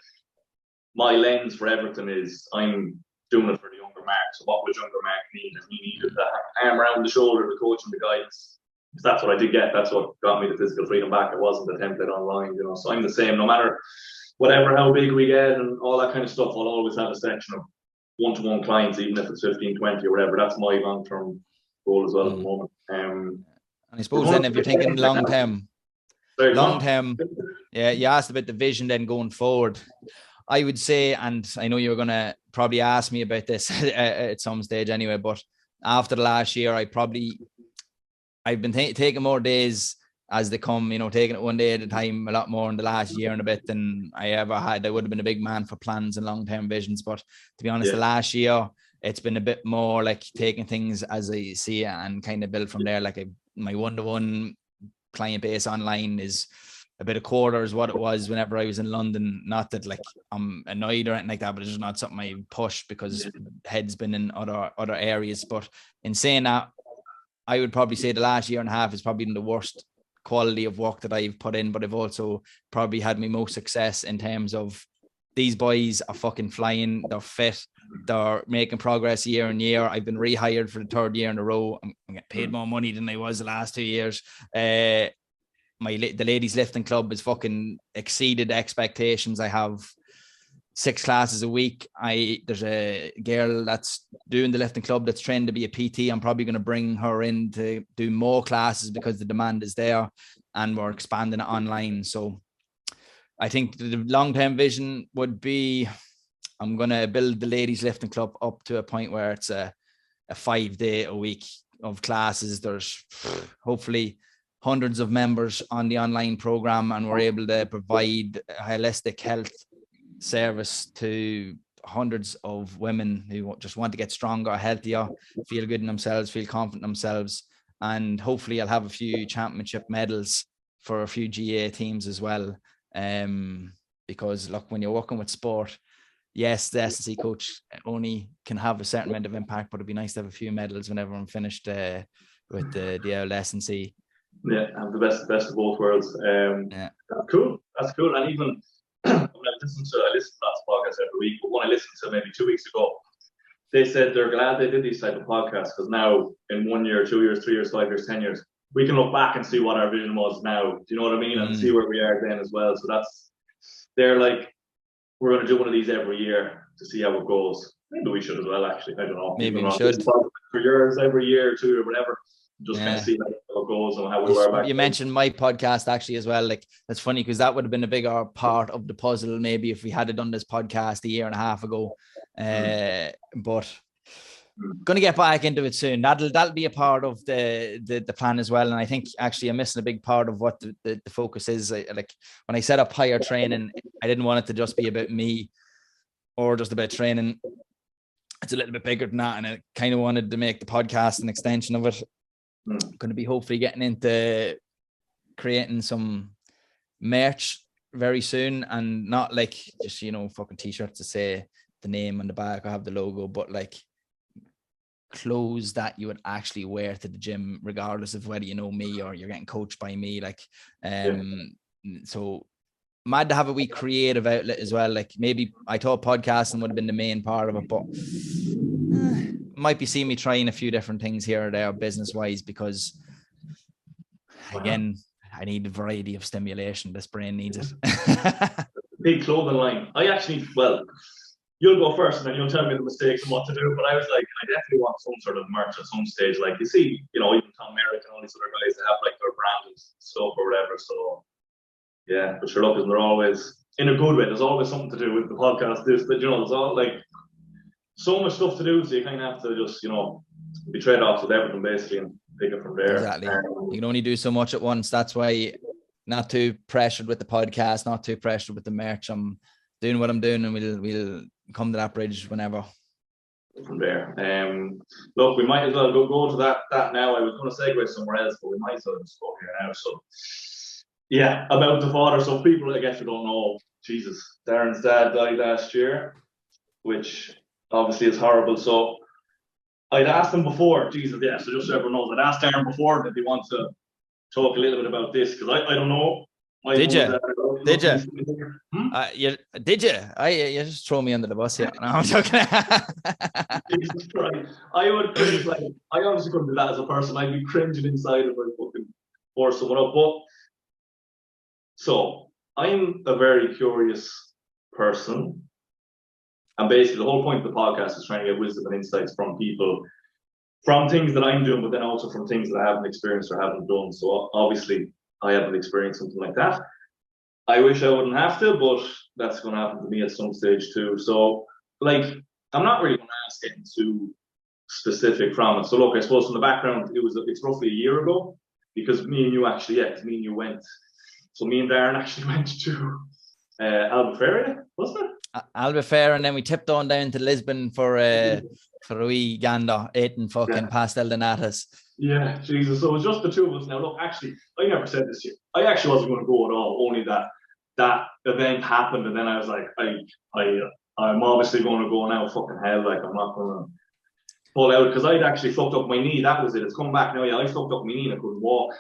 my lens for everything is I'm doing it for the younger Mark. So what would younger Mark need? And he needed the arm around the shoulder, the coaching, the guidance. Because that's what I did get. That's what got me the physical freedom back. It wasn't the template online, So I'm the same. No matter whatever, how big we get and all that kind of stuff, I'll always have a section of one-to-one clients, even if it's 15, 20 or whatever. That's my long-term goal as well at the moment. And I suppose then if you're thinking long-term, yeah, you asked about the vision then going forward. I would say, and I know you're going to probably ask me about this at some stage anyway, but after the last year, I've been taking more days as they come, taking it one day at a time a lot more in the last year and a bit than I ever had. I would have been a big man for plans and long-term visions, but to be honest, the last year, it's been a bit more like taking things as I see it and kind of build from there. Like my one-to-one client base online is a bit of quarter is what it was whenever I was in London. Not that like I'm annoyed or anything like that, but it's just not something I push because head's been in other areas. But in saying that, I would probably say the last year and a half is probably the worst quality of work that I've put in, but I've also probably had my most success in terms of these boys are fucking flying. They're fit. They're making progress year on year. I've been rehired for the third year in a row. I'm getting paid more money than I was the last 2 years. The ladies lifting club has fucking exceeded expectations. I have 6 classes a week. There's a girl that's doing the lifting club that's trained to be a PT. I'm probably going to bring her in to do more classes because the demand is there and we're expanding it online. So I think the long-term vision would be I'm going to build the ladies lifting club up to a point where it's a 5 day a week of classes. There's hopefully hundreds of members on the online program and we're able to provide a holistic health service to hundreds of women who just want to get stronger, healthier, feel good in themselves, feel confident in themselves. And hopefully I'll have a few championship medals for a few GA teams as well. Because look, when you're working with sport, yes, the S&C coach only can have a certain amount of impact, but it'd be nice to have a few medals whenever I'm finished with the old S&C. Yeah, I'm the best of both worlds. That's cool. And even when I listen to that podcast every week, but when I listened to maybe 2 weeks ago, they said they're glad they did these type of podcasts because now in 1 year, 2 years, 3 years, 5 years, 10 years, we can look back and see what our vision was now. Do you know what I mean? And see where we are then as well. So they're like, we're going to do one of these every year to see how it goes. Maybe we should as well, actually. I don't know. Maybe we should. For yours, every year, 2 years, whatever. Just kind of see how it goes and how we were back. You mentioned my podcast actually as well. Like that's funny because that would have been a bigger part of the puzzle maybe if we had done this podcast a year and a half ago. But going to get back into it soon. That'll be a part of the plan as well. And I think actually I'm missing a big part of what the focus is. Like when I set up higher training, I didn't want it to just be about me or just about training. It's a little bit bigger than that, and I kind of wanted to make the podcast an extension of it. Going to be hopefully getting into creating some merch very soon, and not like just fucking t-shirts to say the name on the back or have the logo, but like clothes that you would actually wear to the gym regardless of whether you know me or you're getting coached by me. Like so mad to have a wee creative outlet as well. Like maybe I thought podcasting would have been the main part of it, but might be seeing me trying a few different things here or there business wise, because again, I need a variety of stimulation. This brain needs it. Big clothing line. You'll go first and then you'll tell me the mistakes and what to do. But I was like, I definitely want some sort of merch at some stage. Like you see, even Tom Merrick and all these other guys that have like their branded stuff or whatever. So yeah, but sure, look, they're always in a good way. There's always something to do with the podcast. There's all like so much stuff to do, so you kind of have to just be trade-offs with everything basically and pick it from there. Exactly. You can only do so much at once. That's why not too pressured with the podcast, not too pressured with the merch. I'm doing what I'm doing, and we'll come to that bridge whenever. From there. Look, we might as well go to that now. I was going to segue somewhere else, but we might as well just go here now. So yeah, about the father. So people, I guess, who don't know, Jesus, Darren's dad died last year, which obviously is horrible. So I'd asked him before, Jesus, yeah, so just so everyone knows, I'd asked Darren before that he wants to talk a little bit about this, because I don't know. Did you? Did you? Did you? You just throw me under the bus here. No, I'm joking. Jesus Christ. I would cringe, like, I honestly couldn't do that as a person. I'd be cringing inside if I fucking force someone up. But, so, I'm a very curious person. And basically, the whole point of the podcast is trying to get wisdom and insights from people, from things that I'm doing, but then also from things that I haven't experienced or haven't done. So obviously, I haven't experienced something like that. I wish I wouldn't have to, but that's going to happen to me at some stage too. So, like, I'm not really going to ask getting too specific from it. So, look, I suppose from the background, it's roughly a year ago, because me and you actually, because me and you went. So me and Darren actually went to Albufeira, wasn't it? Albufeira, and then we tipped on down to Lisbon for a wee gander, eating fucking pastel de natas. Yeah, Jesus. So it was just the two of us. Now, look, actually, I never said this to you. I actually wasn't going to go at all. Only that event happened, and then I was like, I'm obviously going to go now. Fucking hell, like I'm not going to pull out, because I'd actually fucked up my knee. That was it. It's come back now. Yeah, I fucked up my knee and I couldn't walk.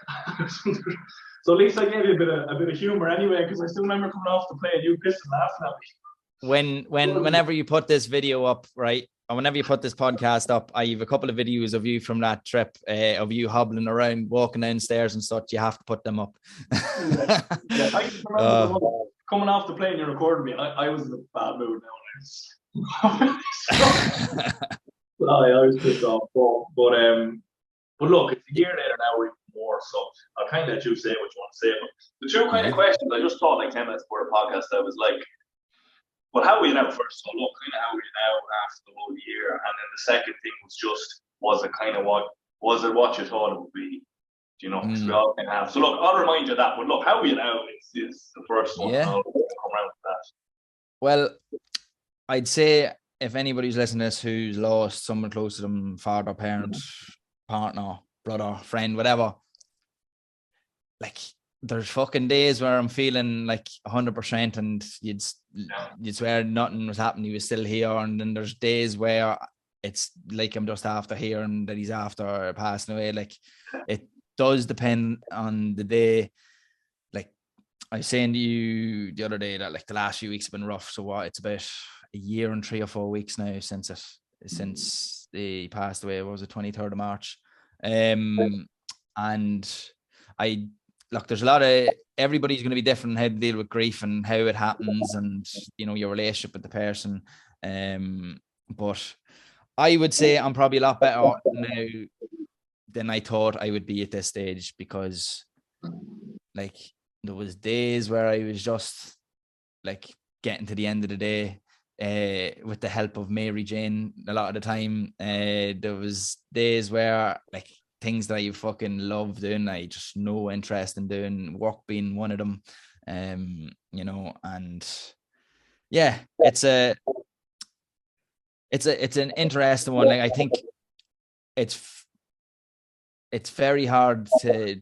So at least I gave you a bit of humor anyway, because I still remember coming off the plane and you pissed and laughing at me. Whenever you put this video up, right, or whenever you put this podcast up, I have a couple of videos of you from that trip, of you hobbling around, walking downstairs and such. You have to put them up. Yeah, I remember coming off the plane, you recorded me, and I was in a bad mood now. I was pissed off, but look, it's a year later now, or even more. So I'll kind of let you say what you want to say. But the two kind of questions I just thought, like 10 minutes before the podcast, I was like, well, how are you now first? So look, kind of how are you now after the whole year? And then the second thing was just, was it what you thought it would be? You know, we all can have. So look, I'll remind you of that. But look, how are you now? It's the first one. Yeah. I'll come around to that. Well, I'd say if anybody's listening to this who's lost someone close to them, father, parent, partner, brother, friend, whatever, like, there's fucking days where I'm feeling like 100% and you'd swear nothing was happening, he was still here. And then there's days where it's like I'm just after hearing that he's after passing away. Like, it does depend on the day. Like I was saying to you the other day that like the last few weeks have been rough. So it's about a year and 3 or 4 weeks now since they passed away. What was it, 23rd of March? And look, there's a lot of, everybody's going to be different in how to deal with grief and how it happens, and you know, your relationship with the person. But I would say I'm probably a lot better now than I thought I would be at this stage, because like there was days where I was just like getting to the end of the day with the help of Mary Jane a lot of the time. There was days where like things that I fucking love doing, I just no interest in doing, work being one of them. You know, and yeah, it's an interesting one. Like, I think it's very hard to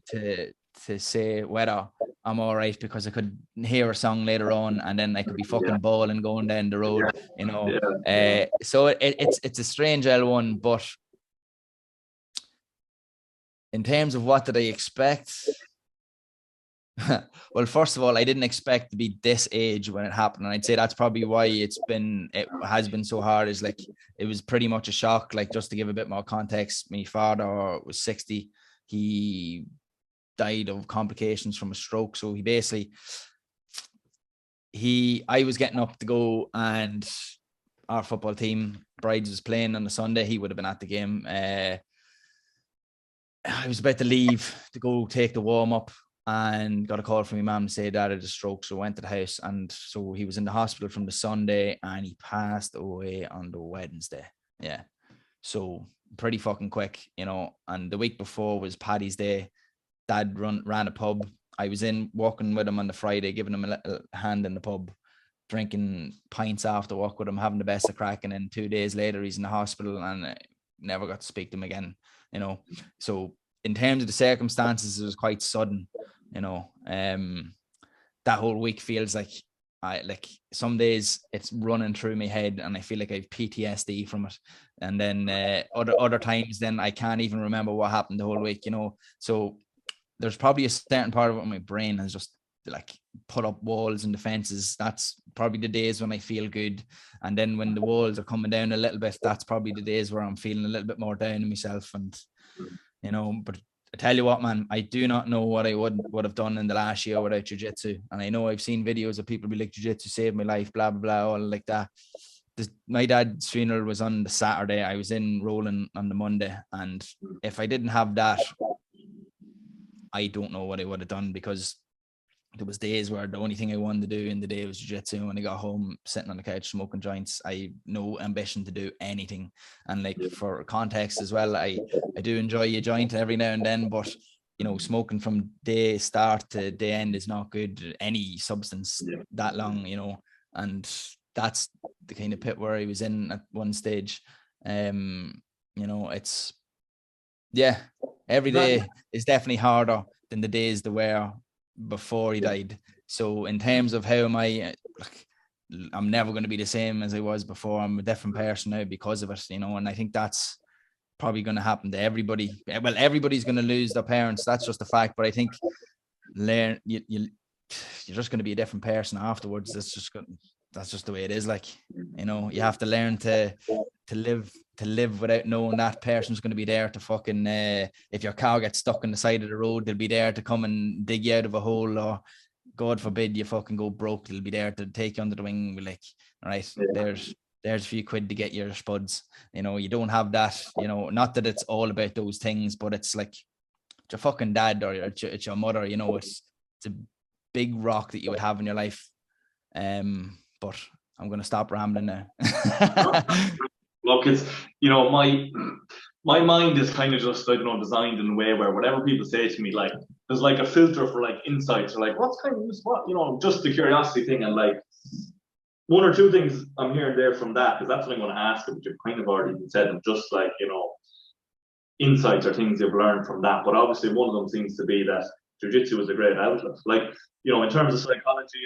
say whether I'm all right, because I could hear a song later on and then I could be fucking bawling going down the road, you know. So it's a strange L1, but in terms of what did I expect? Well, first of all, I didn't expect to be this age when it happened. And I'd say that's probably why it has been so hard, is like, it was pretty much a shock. Like, just to give a bit more context, my father was 60. He died of complications from a stroke. So he basically, I was getting up to go, and our football team, Brides, was playing on the Sunday. He would have been at the game. I was about to leave to go take the warm up, and got a call from my mum to say Dad had a stroke. So I went to the house, and so he was in the hospital from the Sunday and he passed away on the Wednesday. Yeah. So pretty fucking quick, you know. And the week before was Paddy's Day. Dad ran a pub. I was in walking with him on the Friday, giving him a little hand in the pub, drinking pints after work with him, having the best of crack. And then 2 days later, he's in the hospital, and I never got to speak to him again, you know. So in terms of the circumstances, it was quite sudden, you know. That whole week feels like I like some days it's running through my head and I feel like I have PTSD from it. And then other times then I can't even remember what happened the whole week, you know. So there's probably a certain part of it my brain has just like put up walls and defenses. That's probably the days when I feel good. And then when the walls are coming down a little bit, that's probably the days where I'm feeling a little bit more down on myself. And, you know, but I tell you what, man, I do not know what I would have done in the last year without jiu-jitsu. And I know I've seen videos of people be like, jiu-jitsu saved my life, blah, blah, blah, all like that. My dad's funeral was on the Saturday. I was in rolling on the Monday. And if I didn't have that, I don't know what I would have done, because there was days where the only thing I wanted to do in the day was jiu-jitsu. When I got home, sitting on the couch smoking joints, I no ambition to do anything. And like for context as well, I do enjoy a joint every now and then, but you know, smoking from day start to day end is not good. Any substance that long, you know, and that's the kind of pit where I was in at one stage. You know, it's every day is definitely harder than the days that were before he died. So in terms of how am I, I'm never going to be the same as I was before. I'm a different person now because of it, you know, and I think that's probably going to happen to everybody. Well, everybody's going to lose their parents. That's just a fact. But I think you're just going to be a different person afterwards. That's just the way it is. Like, you know, you have to learn to live without knowing that person's going to be there to fucking, if your car gets stuck on the side of the road, they'll be there to come and dig you out of a hole, or God forbid you fucking go broke, they'll be there to take you under the wing. We're like, all right, there's a few quid to get your spuds. You know, you don't have that, you know, not that it's all about those things, but it's like, it's your fucking dad or it's your mother, you know, it's a big rock that you would have in your life. But I'm going to stop rambling now. Look, it's, you know, my mind is kind of just, I don't know, designed in a way where whatever people say to me, like, there's like a filter for like insights, or like, what's kind of this, what, you know, just the curiosity thing. And like, one or two things I'm hearing there from that, because that's what I'm going to ask, but you've kind of already said them, just like, you know, insights or things you've learned from that. But obviously one of them seems to be that jiu-jitsu is a great outlet. Like, you know, in terms of psychology,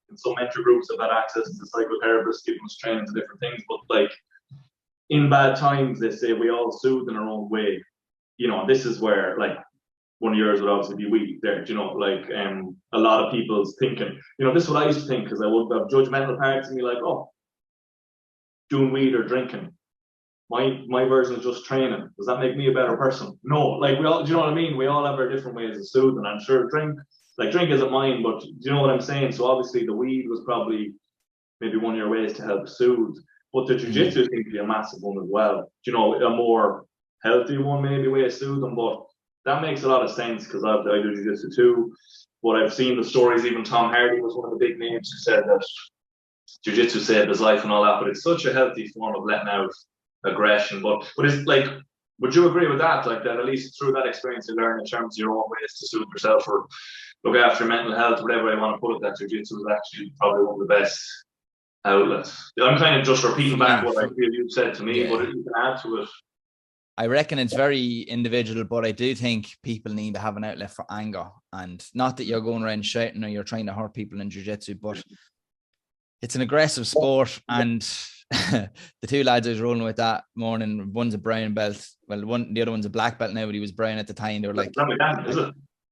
and some mentor groups have had access to psychotherapists giving us training to different things, but like, in bad times, they say we all soothe in our own way, you know, and this is where, like, one of yours would obviously be weed there, you know, like, a lot of people's thinking, you know, this is what I used to think, because I would have judgmental parts and be like, oh, doing weed or drinking, my version is just training. Does that make me a better person? No, like, we all, do you know what I mean? We all have our different ways of soothing. I'm sure drink isn't mine, but do you know what I'm saying? So obviously the weed was probably maybe one of your ways to help soothe. But the jiu-jitsu seems to be a massive one as well. You know, a more healthy one, maybe, way of soothing. But that makes a lot of sense, because I do jiu-jitsu too. But I've seen the stories, even Tom Hardy was one of the big names who said that jiu-jitsu saved his life and all that. But it's such a healthy form of letting out aggression. But it's like, would you agree with that? Like, that at least through that experience you learn in terms of your own ways to soothe yourself or look after your mental health, whatever I want to put it, that jiu-jitsu is actually probably one of the best outlets. I'm kind of just repeating back what I feel you've said to me, but you can add to it. I reckon it's very individual, but I do think people need to have an outlet for anger. And not that you're going around shouting or you're trying to hurt people in jiu-jitsu, but it's an aggressive sport. And the two lads I was rolling with that morning, one's a brown belt. Well, the other one's a black belt now, but he was brown at the time. They were like,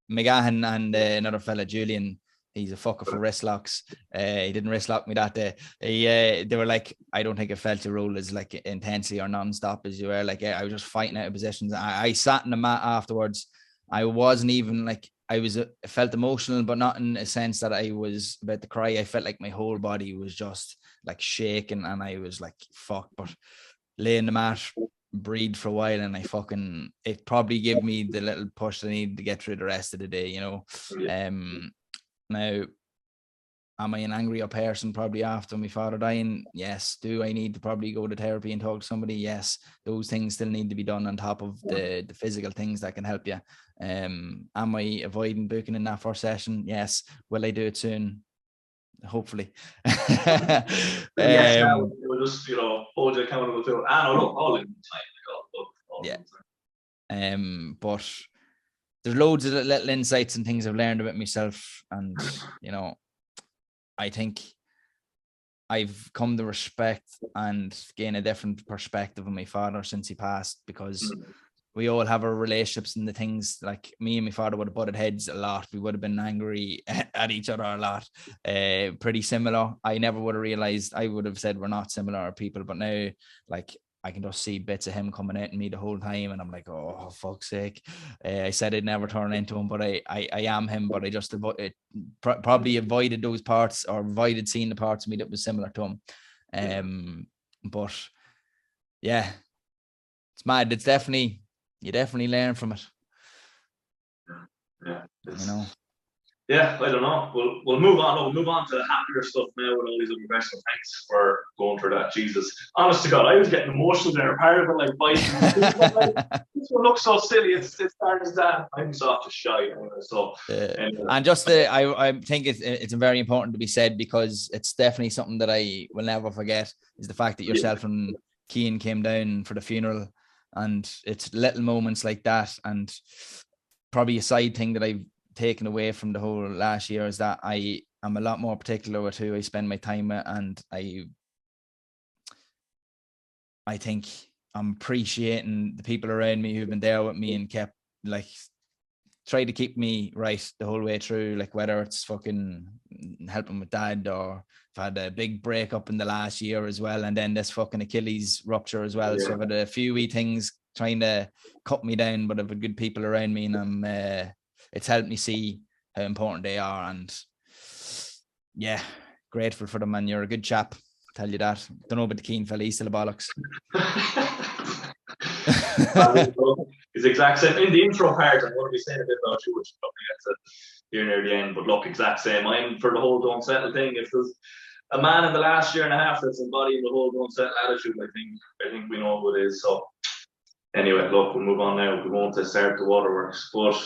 McGuinness and another fella, Julian. He's a fucker for wrist locks. He didn't wrist lock me that day. They were like, I don't think I felt your roll as like intensely or non-stop as you were. Like, I was just fighting out of positions. I sat in the mat afterwards. I wasn't even like, I felt emotional, but not in a sense that I was about to cry. I felt like my whole body was just like shaking, and I was like, fuck. But lay in the mat, breathe for a while, and it probably gave me the little push I needed to get through the rest of the day, you know. Now, am I an angrier person probably after my father dying? Yes. Do I need to probably go to therapy and talk to somebody? Yes. Those things still need to be done on top of the physical things that can help you. Am I avoiding booking in that first session? Yes. Will I do it soon? Hopefully. Yes, we'll just, you know, hold you accountable to it. All in time. But there's loads of little insights and things I've learned about myself. And, you know, I think I've come to respect and gain a different perspective of my father since he passed, because we all have our relationships and the things, like me and my father would have butted heads a lot. We would have been angry at each other a lot, pretty similar. I never would have realized, I would have said we're not similar people, but now like I can just see bits of him coming at me the whole time, and I'm like, oh, fuck's sake. I said I'd never turn into him, but I am him, but I just probably avoided those parts, or avoided seeing the parts of me that was similar to him. But yeah, it's mad. It's definitely, you definitely learn from it. Yeah. You know. Yeah, I don't know. We'll move on. We'll move on to the happier stuff now with all these other questions. Thanks for going through that. Jesus. Honest to God, I was getting emotional there. Part of it, like, biting. This one looks so silly. It's starting to that. I'm soft as shy. Anyway, so, anyway. And just I think it's very important to be said, because it's definitely something that I will never forget, is the fact that yourself and Cian came down for the funeral. And it's little moments like that. And probably a side thing that I've taken away from the whole last year is that I am a lot more particular with who I spend my time with, and I think I'm appreciating the people around me who've been there with me and kept, like, try to keep me right the whole way through, like whether it's fucking helping with Dad, or I've had a big breakup in the last year as well, and then this fucking Achilles rupture as well. So I've had a few wee things trying to cut me down, but I've had good people around me, and I'm it's helped me see how important they are. And yeah, grateful for them, and you're a good chap, tell you that. Don't know about the Keen fella, he's still a bollocks. It's exact same in the intro part. I'm going to be saying a bit about you, which probably gets it here near the end. But look, exact same. I'm for the whole don't settle thing. If there's a man in the last year and a half that's embodying the whole don't settle attitude, I think we know who it is. So anyway, look, we'll move on now. We're going to start the waterworks, but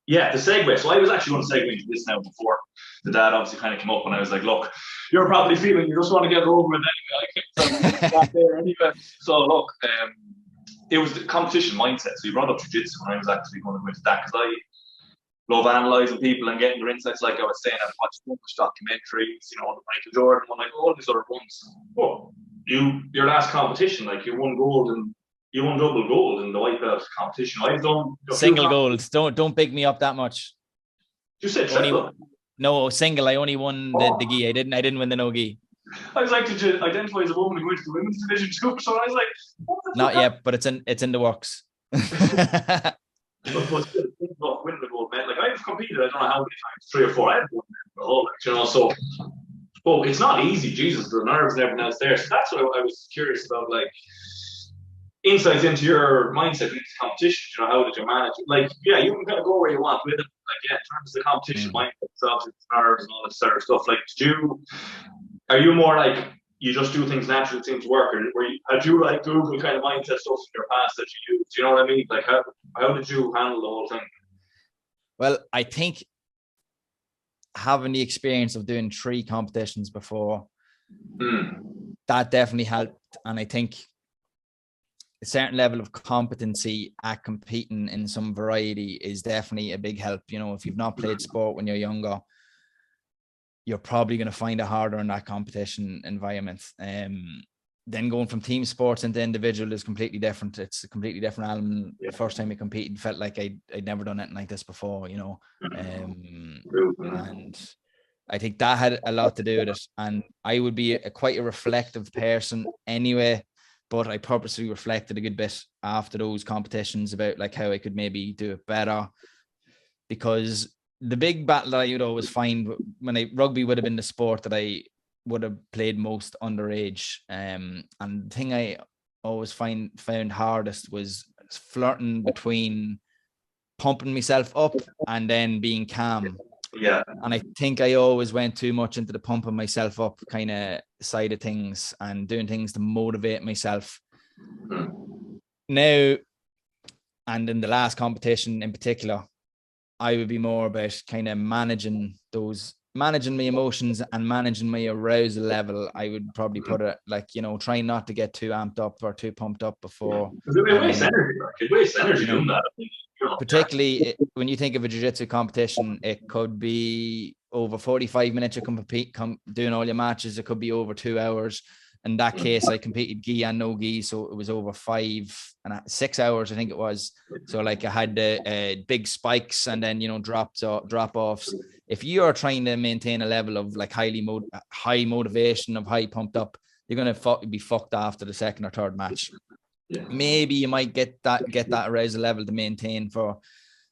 yeah, the segue. So I was actually going to segue into this now before the dad obviously kind of came up, and I was like, look, you're probably feeling you just want to get it over with anyway. I can't there anyway. So look, it was the competition mindset. So you brought up Jiu-Jitsu, and I was actually going to go into that because I love analysing people and getting their insights. Like I was saying, I've watched so much documentaries, you know, the Michael Jordan one, like all these other ones. Oh, your last competition, like you won double gold in the white belt competition. I've done single gold. Don't big me up that much. You said single? No, single. I only won the gi. I didn't win the no gi. I was like, did you identify as a woman who went to the women's division too? So I was like, what the not yet, but it's in the works. But still, winning the gold medal. Like I've competed, I don't know how many times, 3 or 4. I've won the whole, like, you know. So, but it's not easy. Jesus, the nerves and everything else there. So that's what I was curious about, like insights into your mindset into competition. You know, how did you manage it? Like, yeah, you can kind of go where you want with it. Like, yeah, in terms of the competition mindset, it's obviously nerves and all this sort of stuff. Like, are you more like you just do things naturally, seem to work, or had you like Google kind of mindset stuff in your past that you used? Do you know what I mean? Like, how did you handle the whole thing? Well, I think having the experience of doing 3 competitions before, that definitely helped. And I think a certain level of competency at competing in some variety is definitely a big help. You know, if you've not played sport when you're younger, you're probably going to find it harder in that competition environment. Then going from team sports into individual is completely different. It's a completely different element. The first time I competed, felt like I'd never done anything like this before, you know. And I think that had a lot to do with it. And I would be quite a reflective person anyway, but I purposely reflected a good bit after those competitions about like how I could maybe do it better. Because the big battle that I would always find when rugby would have been the sport that I would have played most underage. And the thing I always found hardest was flirting between pumping myself up and then being calm. Yeah. And I think I always went too much into the pumping myself up kind of side of things and doing things to motivate myself. Now, and in the last competition in particular, I would be more about kind of managing my emotions and managing my arousal level. I would probably put it like, you know, trying not to get too amped up or too pumped up before. It wastes energy. It wastes energy doing that. Particularly when you think of a jiu-jitsu competition, it could be over 45 minutes you compete, doing all your matches. It could be over 2 hours. In that case, I competed gi and no gi, so it was over 6 hours, I think it was. So like I had the big spikes and then, you know, drop offs. If you are trying to maintain a level of like high motivation, of high pumped up, you're gonna be fucked after the second or third match. Yeah. Maybe you might get that arousal level to maintain for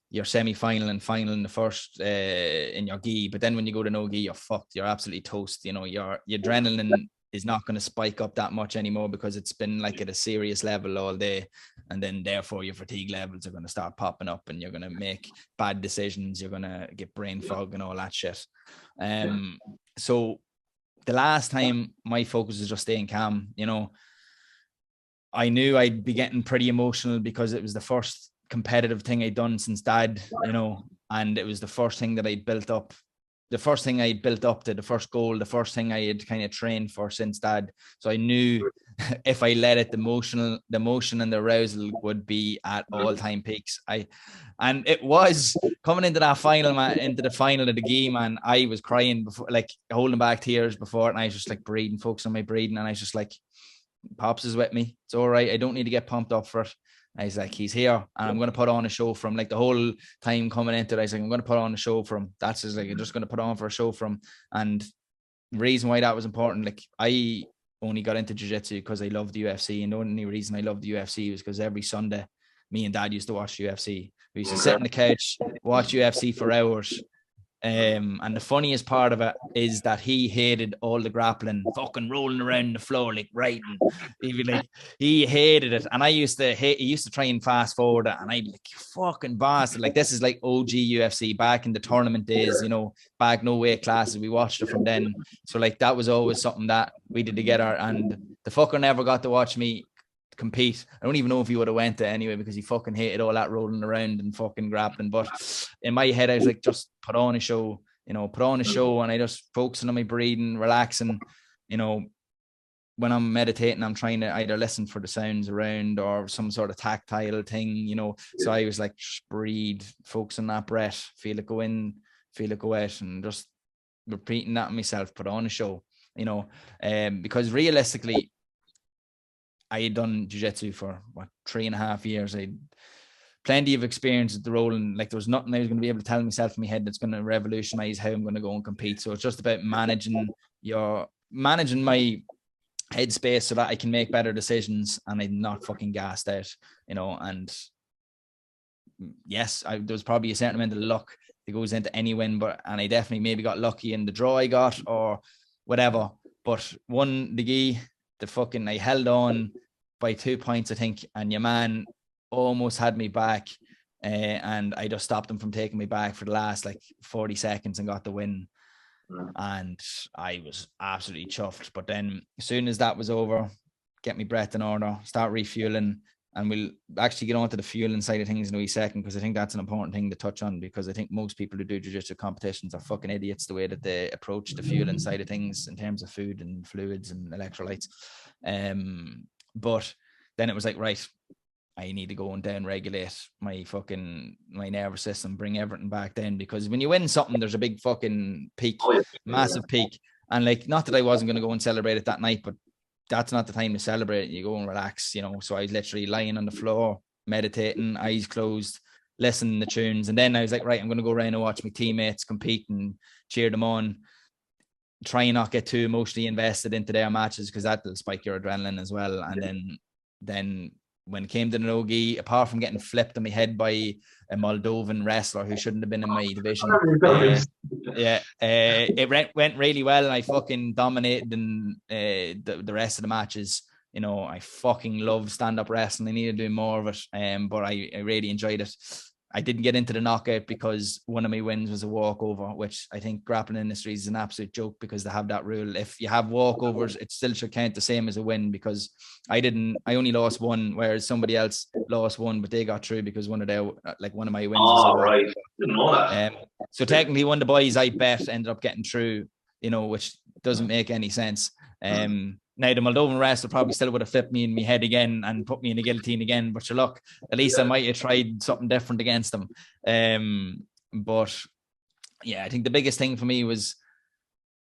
your semi-final and final in the first in your gi, but then when you go to no gi, you're fucked. You're absolutely toast. You know, your adrenaline is not going to spike up that much anymore because it's been like at a serious level all day, and then therefore your fatigue levels are going to start popping up and you're going to make bad decisions. You're going to get brain fog and all that shit. So the last time my focus was just staying calm. You know, I knew I'd be getting pretty emotional because it was the first competitive thing I'd done since dad, you know, and it was the first thing that I built up. The first thing I built up to, the first goal, the first thing I had kind of trained for since dad. So I knew if I let it, the motion and the arousal would be at all-time peaks. And it was coming into that final, man, into the final of the game, man. I was crying before, like holding back tears before it, and I was just like breathing, focusing on my breathing, and I was just like, Pops is with me. It's all right. I don't need to get pumped up for it. I was like, he's here and I'm going to put on a show for him. Like the whole time coming into it, I was like, I'm going to put on a show for him. That's just like, I'm just going to put on for a show for him. And the reason why that was important, like I only got into jiu-jitsu because I loved the UFC. And the only reason I loved the UFC was because every Sunday, me and dad used to watch UFC. We used to sit on the couch, watch UFC for hours. And the funniest part of it is that he hated all the grappling, fucking rolling around the floor, like writing. He hated it. And I used to hate, he used to try and fast forward it. And I'd be like, you fucking bastard. Like, this is like OG UFC back in the tournament days, you know, back no weight classes. We watched it from then. So like, that was always something that we did together. And the fucker never got to watch me compete. I don't even know if he would have went there anyway, because he fucking hated all that rolling around and fucking grappling. But in my head, I was like, just put on a show, you know, and I just focusing on my breathing, relaxing, you know. When I'm meditating, I'm trying to either listen for the sounds around or some sort of tactile thing, you know. So I was like, just breathe, focus on that breath, feel it go in, feel it go out, and just repeating that myself, put on a show, you know. Because realistically, I had done jiu-jitsu for 3.5 years. I had plenty of experience at the role, and like there was nothing I was going to be able to tell myself in my head that's going to revolutionize how I'm going to go and compete. So it's just about managing my headspace so that I can make better decisions and I'm not fucking gassed out, you know. And yes, there was probably a certain amount of luck that goes into any win, and I definitely maybe got lucky in the draw I got or whatever. But I held on by 2 points, I think, and your man almost had me back, and I just stopped him from taking me back for the last like 40 seconds and got the win. And I was absolutely chuffed. But then as soon as that was over, get my breath in order, start refueling, and we'll actually get on to the fueling side of things in a wee second, because I think that's an important thing to touch on, because I think most people who do jiu-jitsu competitions are fucking idiots the way that they approach the fueling side of things in terms of food and fluids and electrolytes. But then it was like, right, I need to go and down regulate my nervous system, bring everything back then, because when you win something, there's a big fucking peak, massive peak. And like, not that I wasn't going to go and celebrate it that night, but that's not the time to celebrate. You go and relax, you know. So I was literally lying on the floor, meditating, eyes closed, listening to tunes. And then I was like, right, I'm going to go around and watch my teammates compete and cheer them on. Try and not get too emotionally invested into their matches, because that will spike your adrenaline as well. And then when it came to the no-gi, apart from getting flipped on my head by a Moldovan wrestler who shouldn't have been in my division, it went really well, and I fucking dominated in the rest of the matches. You know, I fucking love stand-up wrestling. I need to do more of it, but I really enjoyed it. I didn't get into the knockout because one of my wins was a walkover, which I think grappling industry is an absolute joke, because they have that rule. If you have walkovers, it still should count the same as a win, because I only lost one, whereas somebody else lost one, but they got through because one of my wins was a right. Didn't know that. So technically one of the boys I bet ended up getting through, you know, which doesn't make any sense. Now, the Moldovan wrestler probably still would have flipped me in my head again and put me in a guillotine again. But look, at least I might have tried something different against them. But yeah, I think the biggest thing for me was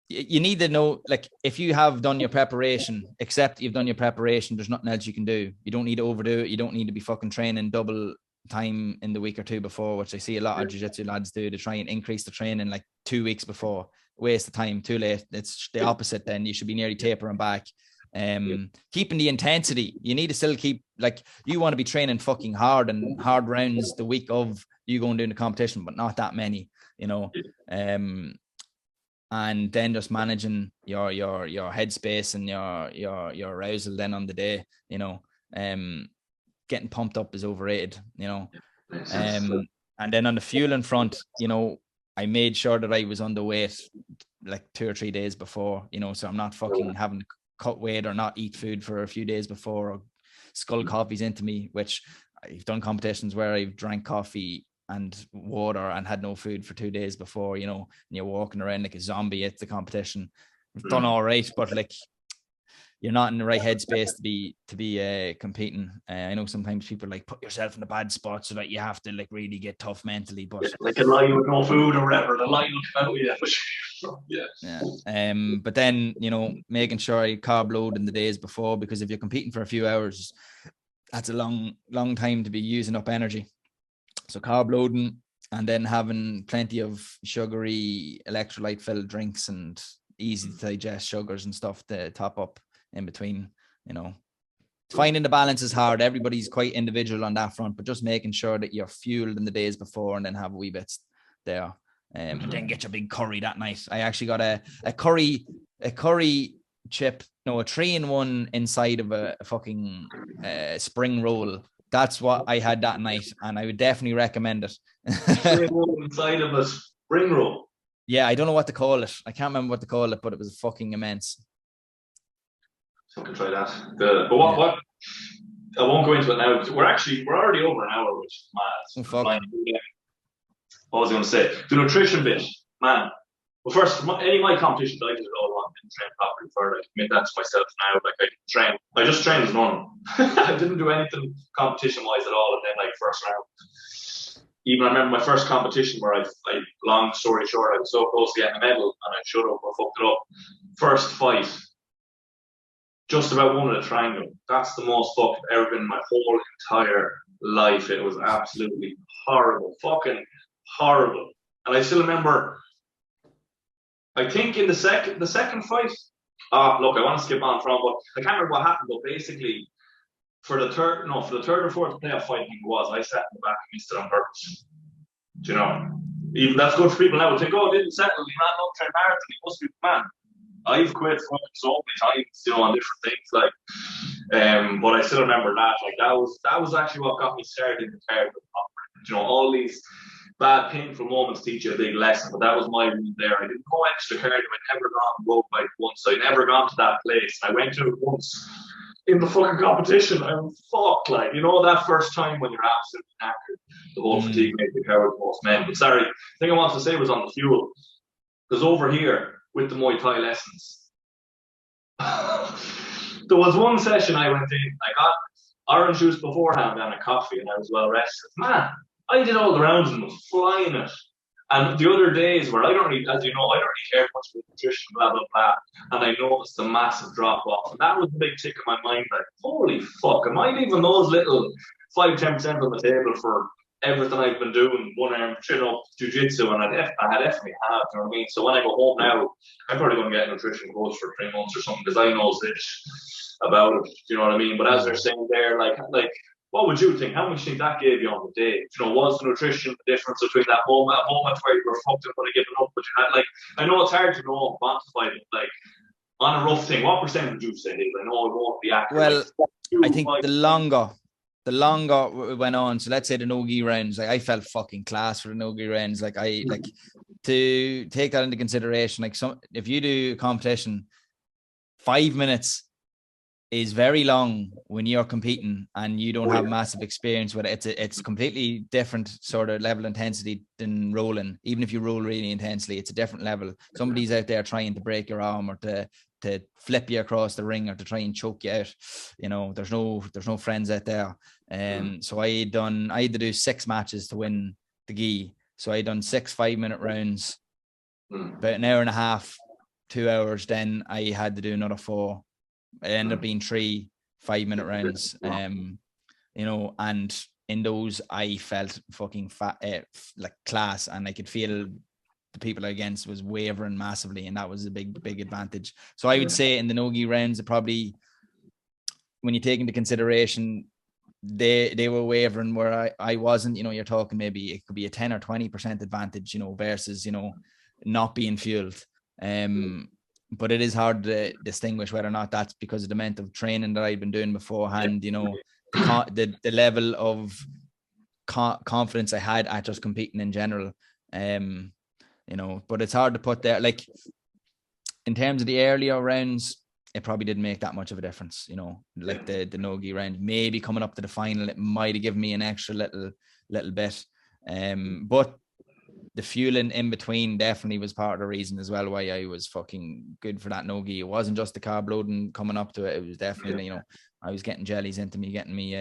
you need to know, like, if you have done your preparation, accept you've done your preparation, there's nothing else you can do. You don't need to overdo it. You don't need to be fucking training double time in the week or two before, which I see a lot of jiu-jitsu lads do, to try and increase the training like 2 weeks before. Waste of time, too late. It's the opposite. Then you should be nearly tapering back. Keeping the intensity, you need to still keep, like, you want to be training fucking hard and hard rounds the week of you going doing the competition, but not that many, you know. And then just managing your headspace and your arousal then on the day, you know. Getting pumped up is overrated, you know. And then on the fueling front, you know, I made sure that I was underweight like 2 or 3 days before, you know, so I'm not fucking having to cut weight or not eat food for a few days before, or skull coffees into me, which I've done competitions where I've drank coffee and water and had no food for 2 days before, you know, and you're walking around like a zombie at the competition. I've done all right, but like, you're not in the right headspace to be competing. I know sometimes people like put yourself in a bad spot so that you have to like really get tough mentally, but like a lie with no food or whatever, the lie will come out. Yeah. But then, you know, making sure I carb load in the days before, because if you're competing for a few hours, that's a long time to be using up energy. So carb loading, and then having plenty of sugary electrolyte filled drinks and easy to digest sugars and stuff to top up in between, you know. Finding the balance is hard. Everybody's quite individual on that front, but just making sure that you're fueled in the days before and then have wee bits there. And then get your big curry that night. I actually got a curry chip, no, a 3-in-1 inside of a fucking spring roll. That's what I had that night, and I would definitely recommend it. 3-in-1 inside of a spring roll. Yeah, I don't know what to call it. I can't remember what to call it, but it was fucking immense. So I can try that. But what? I won't go into it now. We're already over an hour, which is mad. Oh, fuck. What was I going to say? The nutrition bit, man. Well, first, any of my competitions I did it all wrong. I didn't train properly for it. I admit that to myself now. Like, I just trained as normal. I didn't do anything competition-wise at all. And then, like, first round. Even I remember my first competition where long story short, I was so close to getting a medal and I should have, I fucked it up. First fight, just about won at a triangle. That's the most fucked I've ever been in my whole entire life. It was absolutely horrible. Fucking horrible. And I still remember, I think in the second fight, look, I want to skip on from, but I can't remember what happened, but basically for the third or fourth playoff fight, I think it was, I sat in the back and missed it on purpose. Do you know? Even that's good for people now. Think, oh, it didn't settle. He ran up Trent Marathon. He must be the man. I've quit fucking so many times, you know, on different things, like, but I still remember that. Like, that was actually what got me started in the card. You know, all these bad, painful moments teach you a big lesson. But that was my rule there. I didn't go extra cardio. I never gone road bike once. I never gone to that place. I went to it once in the fucking competition. I'm fucked, like, you know, that first time when you're absolutely knackered. The whole fatigue makes the coward most men. But sorry, the thing I wanted to say was on the fuel. Because over here, with the Muay Thai lessons, there was one session I went in, I got orange juice beforehand and a coffee, and I was well rested. Man, I did all the rounds and was flying it. And the other days where I don't really, as you know, I don't really care much about nutrition, blah, blah, blah. And I noticed a massive drop off. And that was a big tick in my mind, like, holy fuck, am I leaving those little 5-10% on the table for everything I've been doing, one arm chin up, jiu-jitsu, and I had definitely had, you know what I mean? So when I go home now, I'm probably going to get a nutrition coach for 3 months or something, because I know this about it, you know what I mean? But as they're saying there, like, what would you think? How much do you think that gave you on the day? You know, was the nutrition the difference between that moment where you were fucked up when I give it up, but you had, like, I know it's hard to know, quantify it, like, on a rough thing, what percent would you say, Dave? I know it won't be accurate. Well, I think the longer it went on, so let's say the no-gi rounds, like, I felt fucking class for the no-gi rounds. Like, I like to take that into consideration. Like, if you do a competition, 5 minutes is very long when you're competing and you don't have massive experience with it. It's completely different sort of level of intensity than rolling. Even if you roll really intensely, it's a different level. Somebody's out there trying to break your arm or to flip you across the ring or to try and choke you out. You know, there's no friends out there. So I had to do 6 matches to win the gi. So I done 6 5-minute rounds, about an hour and a half, 2 hours. Then I had to do another 4. It ended up being 3 5-minute rounds. You know, and in those I felt fucking like class, and I could feel the people against was wavering massively, and that was a big advantage. So I would say in the no-gi rounds, probably when you take into consideration they were wavering where I wasn't, you know, you're talking maybe it could be a 10 or 20% advantage, you know, versus, you know, not being fueled. But it is hard to distinguish whether or not that's because of the amount of training that I've been doing beforehand, you know, the level of confidence I had at just competing in general. You know, but it's hard to put there. Like in terms of the earlier rounds, it probably didn't make that much of a difference, you know, like the no-gi round, maybe coming up to the final, it might have given me an extra little bit. But the fueling in between definitely was part of the reason as well why I was fucking good for that no-gi. It wasn't just the carb loading coming up to it. It was definitely, you know, I was getting jellies into me, getting me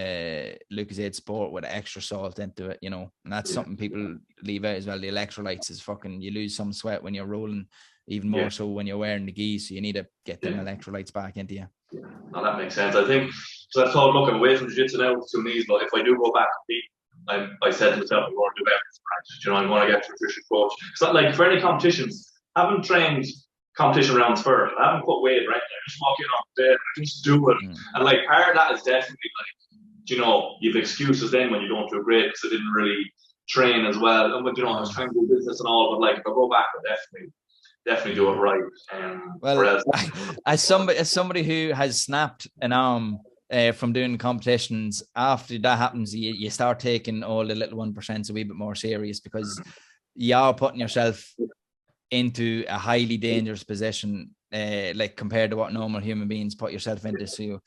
Lucozade Sport with extra salt into it, you know, and that's something people leave out as well. The electrolytes is fucking, you lose some sweat when you're rolling, even more so when you're wearing the gi, so you need to get them electrolytes back into you. No, that makes sense. I think, so I thought, look, I'm away from jiu-jitsu now with 2 knees, but if I do go back to compete, I said to myself, I'm going to do everything right. You know, I'm going to get a nutrition coach. It's not like for any competitions, I haven't trained competition rounds first. I haven't put weight right there. I just walk in on the day, I just do it. And like part of that is definitely like, you know, you've excuses then when you don't do great because I didn't really train as well. And, you know, I was trying to do business and all, but like if I go back, I definitely do it right. Well, as somebody who has snapped an arm from doing competitions, after that happens, you start taking all the little 1% a wee bit more serious, because you are putting yourself into a highly dangerous position, like compared to what normal human beings put yourself into. So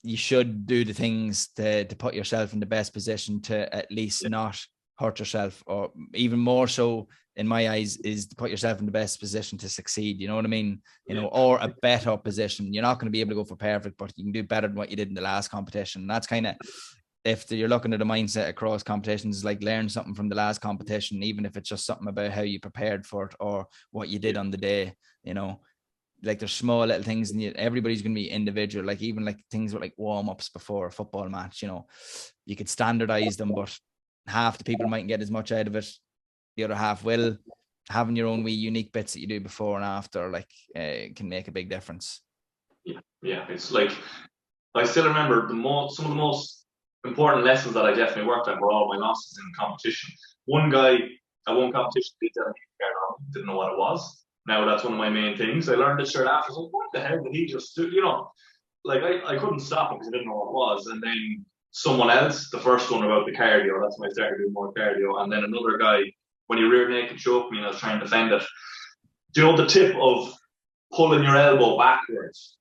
you should do the things to put yourself in the best position to at least not hurt yourself, or even more so in my eyes is to put yourself in the best position to succeed, you know what I mean? You know, or a better position. You're not going to be able to go for perfect, but you can do better than what you did in the last competition. And that's kind of, if you're looking at the mindset across competitions, like learn something from the last competition, even if it's just something about how you prepared for it or what you did on the day, you know, like there's small little things, and everybody's going to be individual, like even like things with like warm-ups before a football match, you know, you could standardize them, but half the people mightn't get as much out of it, the other half will. Having your own wee unique bits that you do before and after, like can make a big difference. Yeah, it's like I still remember some of the most important lessons that I definitely worked on were all my losses in competition. One guy at one competition didn't know what it was. Now that's one of my main things. I learned this shirt after. I was like, what the hell did he just do? You know, like I couldn't stop him because I didn't know what it was. And then someone else, the first one about the cardio, that's when I started doing more cardio. And then another guy, when he rear naked choked me and I was trying to defend it, do you know the tip of pulling your elbow backwards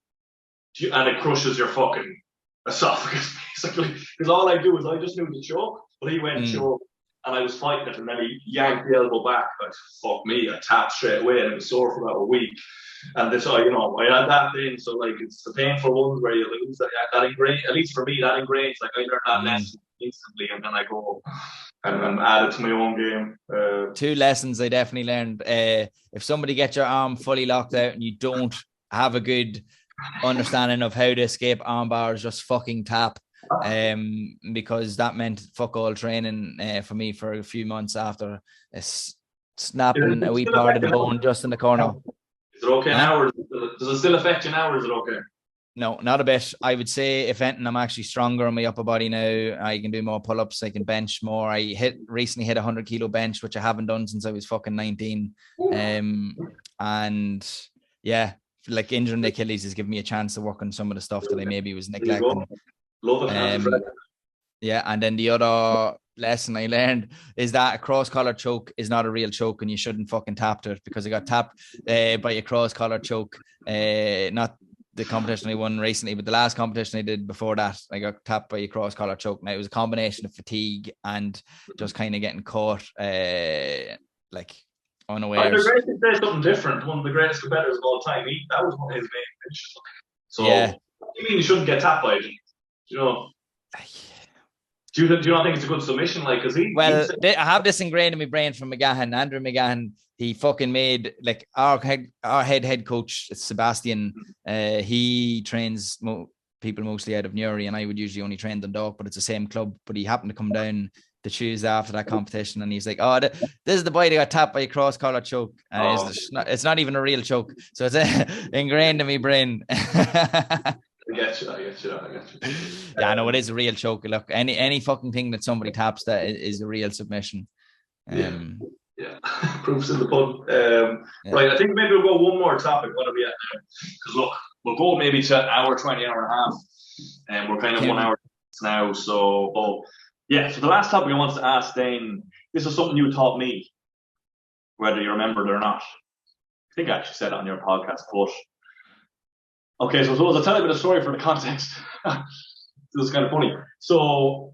and it crushes your fucking esophagus, basically? Because all I do is I just knew the choke, but he went choke and I was fighting it, and then he yanked the elbow back. Like, fuck me, I tapped straight away and it was sore for about a week. And this, you know, I had that thing, so like it's the painful ones where you lose that ingrained, at least for me, that ingrains. Like I learned that lesson instantly, and then I go and add it to my own game. 2 lessons I definitely learned. If somebody gets your arm fully locked out and you don't have a good understanding of how to escape arm bars, just fucking tap. Because that meant fuck all training for me for a few months after snapping a wee part of the bone just in the corner. Is it okay now? Does it still affect you now, or is it okay? No, not a bit. I would say, if anything, I'm actually stronger on my upper body now. I can do more pull-ups. I can bench more. I recently hit 100 kilo bench, which I haven't done since I was fucking 19. And yeah, like injuring the Achilles has given me a chance to work on some of the stuff that I maybe was neglecting. Love it. Yeah, and then the other lesson I learned is that a cross collar choke is not a real choke, and you shouldn't fucking tap to it, because I got tapped by a cross collar choke. Not the competition I won recently, but the last competition I did before that, I got tapped by a cross collar choke. Now it was a combination of fatigue and just kind of getting caught like unawares. The greatest say something different. One of the greatest competitors of all time. That was one of his main pitches. So yeah. What do you mean you shouldn't get tapped by it? You know, Do you not think it's a good submission? Like, because I have this ingrained in my brain from McGahan, Andrew McGahan. He fucking made like our head coach Sebastian. He trains people mostly out of Newry, and I would usually only train Dundalk, but it's the same club. But he happened to come down the Tuesday after that competition, and he's like, "Oh, this is the boy that got tapped by a cross collar choke. It's not even a real choke, so it's ingrained in my brain." I get you. Yeah, no, it is a real choke. Look, any fucking thing that somebody taps that is a real submission. Yeah. Proofs in the pudding. Right, I think maybe we'll go one more topic. What are we at now? Because look, we'll go maybe to an hour 20, hour and a half, and we're kind of 1 hour now. So, so the last topic I wanted to ask Dane, this is something you taught me, whether you remember it or not. I think I actually said it on your podcast, but okay, so I'll tell you a bit of story for the context. This is kind of funny. So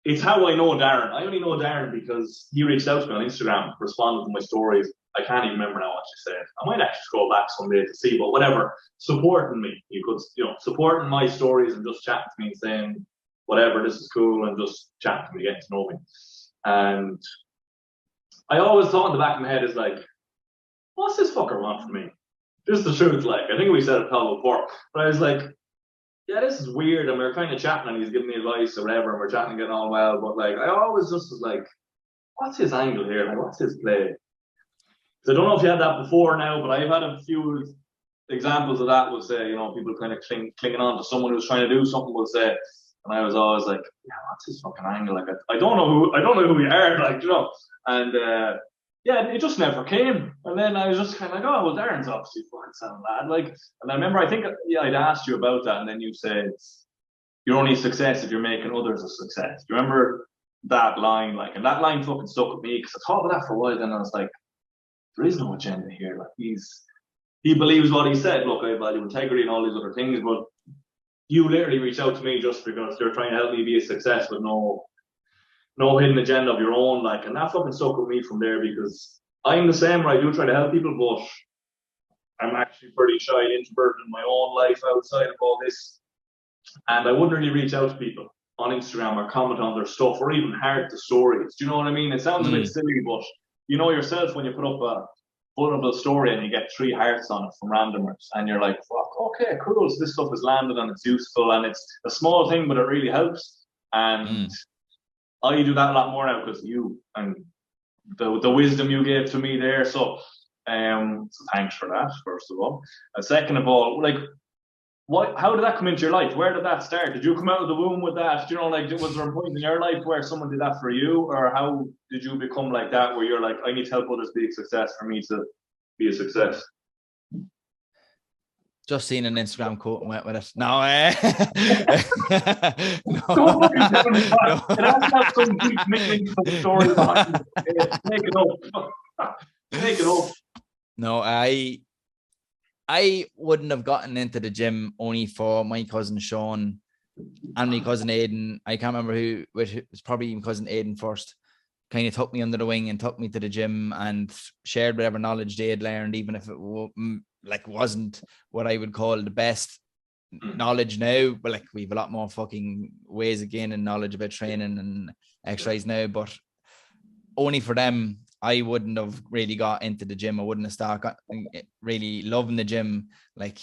it's how I know Darren. I only know Darren because he reached out to me on Instagram, responded to my stories. I can't even remember now what she said. I might actually scroll back someday to see, but whatever. Supporting me. You could, supporting my stories and just chatting to me and saying, whatever, this is cool, and just chatting to me, getting to know me. And I always thought in the back of my head is like, what's this fucker want from me? This is the truth. Like, I think we said it probably before, but I was like, yeah, this is weird, and we were kind of chatting, and he's giving me advice or whatever, and we're chatting and getting on well, but like, I always just was like, what's his angle here? Like, what's his play? So I don't know if you had that before now, but I've had a few examples of that. Would say, people kind of clinging on to someone who's trying to do something. Would say, and I was always like, yeah, what's his fucking angle? Like, I don't know who you are, like, and it just never came. And then I was just kind of like, oh, well, Darren's obviously fucking sound lad. Like, and I remember, I think, I'd asked you about that, and then you said, you're only a success if you're making others a success. Do you remember that line? Like, and that line fucking stuck with me, because I thought about that for a while, then I was like, there is no agenda here. Like, he believes what he said. Look, I value integrity and all these other things, but you literally reached out to me just because you're trying to help me be a success with no hidden agenda of your own, like, and that fucking stuck with me from there, because I'm the same where I do try to help people, but I'm actually pretty shy and introverted in my own life outside of all this, and I wouldn't really reach out to people on Instagram or comment on their stuff or even heart the stories. Do you know what I mean? It sounds a bit silly, but you know yourself when you put up a vulnerable story and you get 3 hearts on it from randomers, and you're like, fuck, okay, cool, so this stuff is landed and it's useful, and it's a small thing, but it really helps. And I do that a lot more now because you and the wisdom you gave to me there. So thanks for that, first of all. And second of all, like, how did that come into your life? Where did that start? Did you come out of the womb with that? Like, was there a point in your life where someone did that for you? Or how did you become like that, where you're like, I need to help others be a success for me to be a success? Just seen an Instagram quote and went with it. No, Make it up. No, I wouldn't have gotten into the gym only for my cousin Sean and my cousin Aidan. I can't remember which was probably my cousin Aidan first. Kind of took me under the wing and took me to the gym and shared whatever knowledge they had learned, even if it wasn't what I would call the best knowledge now. But like, we have a lot more fucking ways of gaining knowledge about training and exercise now. But only for them, I wouldn't have really got into the gym. I wouldn't have started really loving the gym. Like,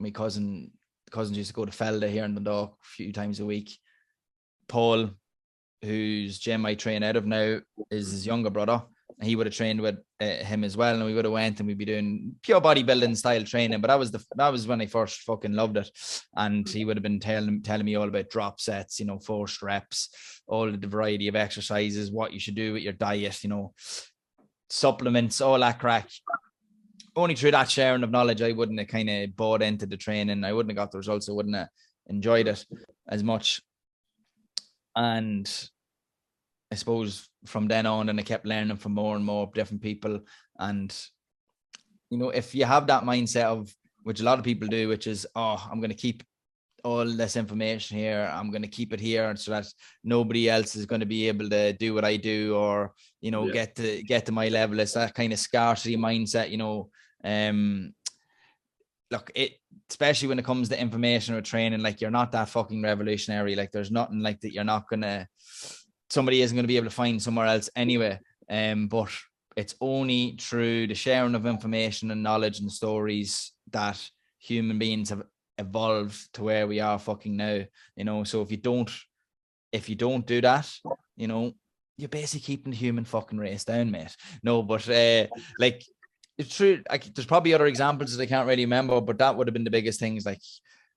my cousins used to go to Felda here in Dundalk a few times a week. Paul, whose gym I train out of now, is his younger brother. He would have trained with him as well, and we would have went and we'd be doing pure bodybuilding style training. But that was when I first fucking loved it. And he would have been telling me all about drop sets, forced reps, all the variety of exercises, what you should do with your diet, supplements, all that crack. Only through that sharing of knowledge, I wouldn't have kind of bought into the training. I wouldn't have got the results. I wouldn't have enjoyed it as much. And I suppose from then on, and I kept learning from more and more different people. And, if you have that mindset of, which a lot of people do, which is, I'm going to keep all this information here, I'm going to keep it here so that nobody else is going to be able to do what I do, or, get to my level. It's that kind of scarcity mindset, look, it, especially when it comes to information or training, like, you're not that fucking revolutionary. Like, there's nothing like that. You're not gonna, somebody isn't going to be able to find somewhere else anyway. But it's only through the sharing of information and knowledge and stories that human beings have evolved to where we are fucking now, you know. So if you don't do that, you know, you're basically keeping the human fucking race down, mate. No, but like, it's true. Like, there's probably other examples that I can't really remember, but that would have been the biggest things. Like,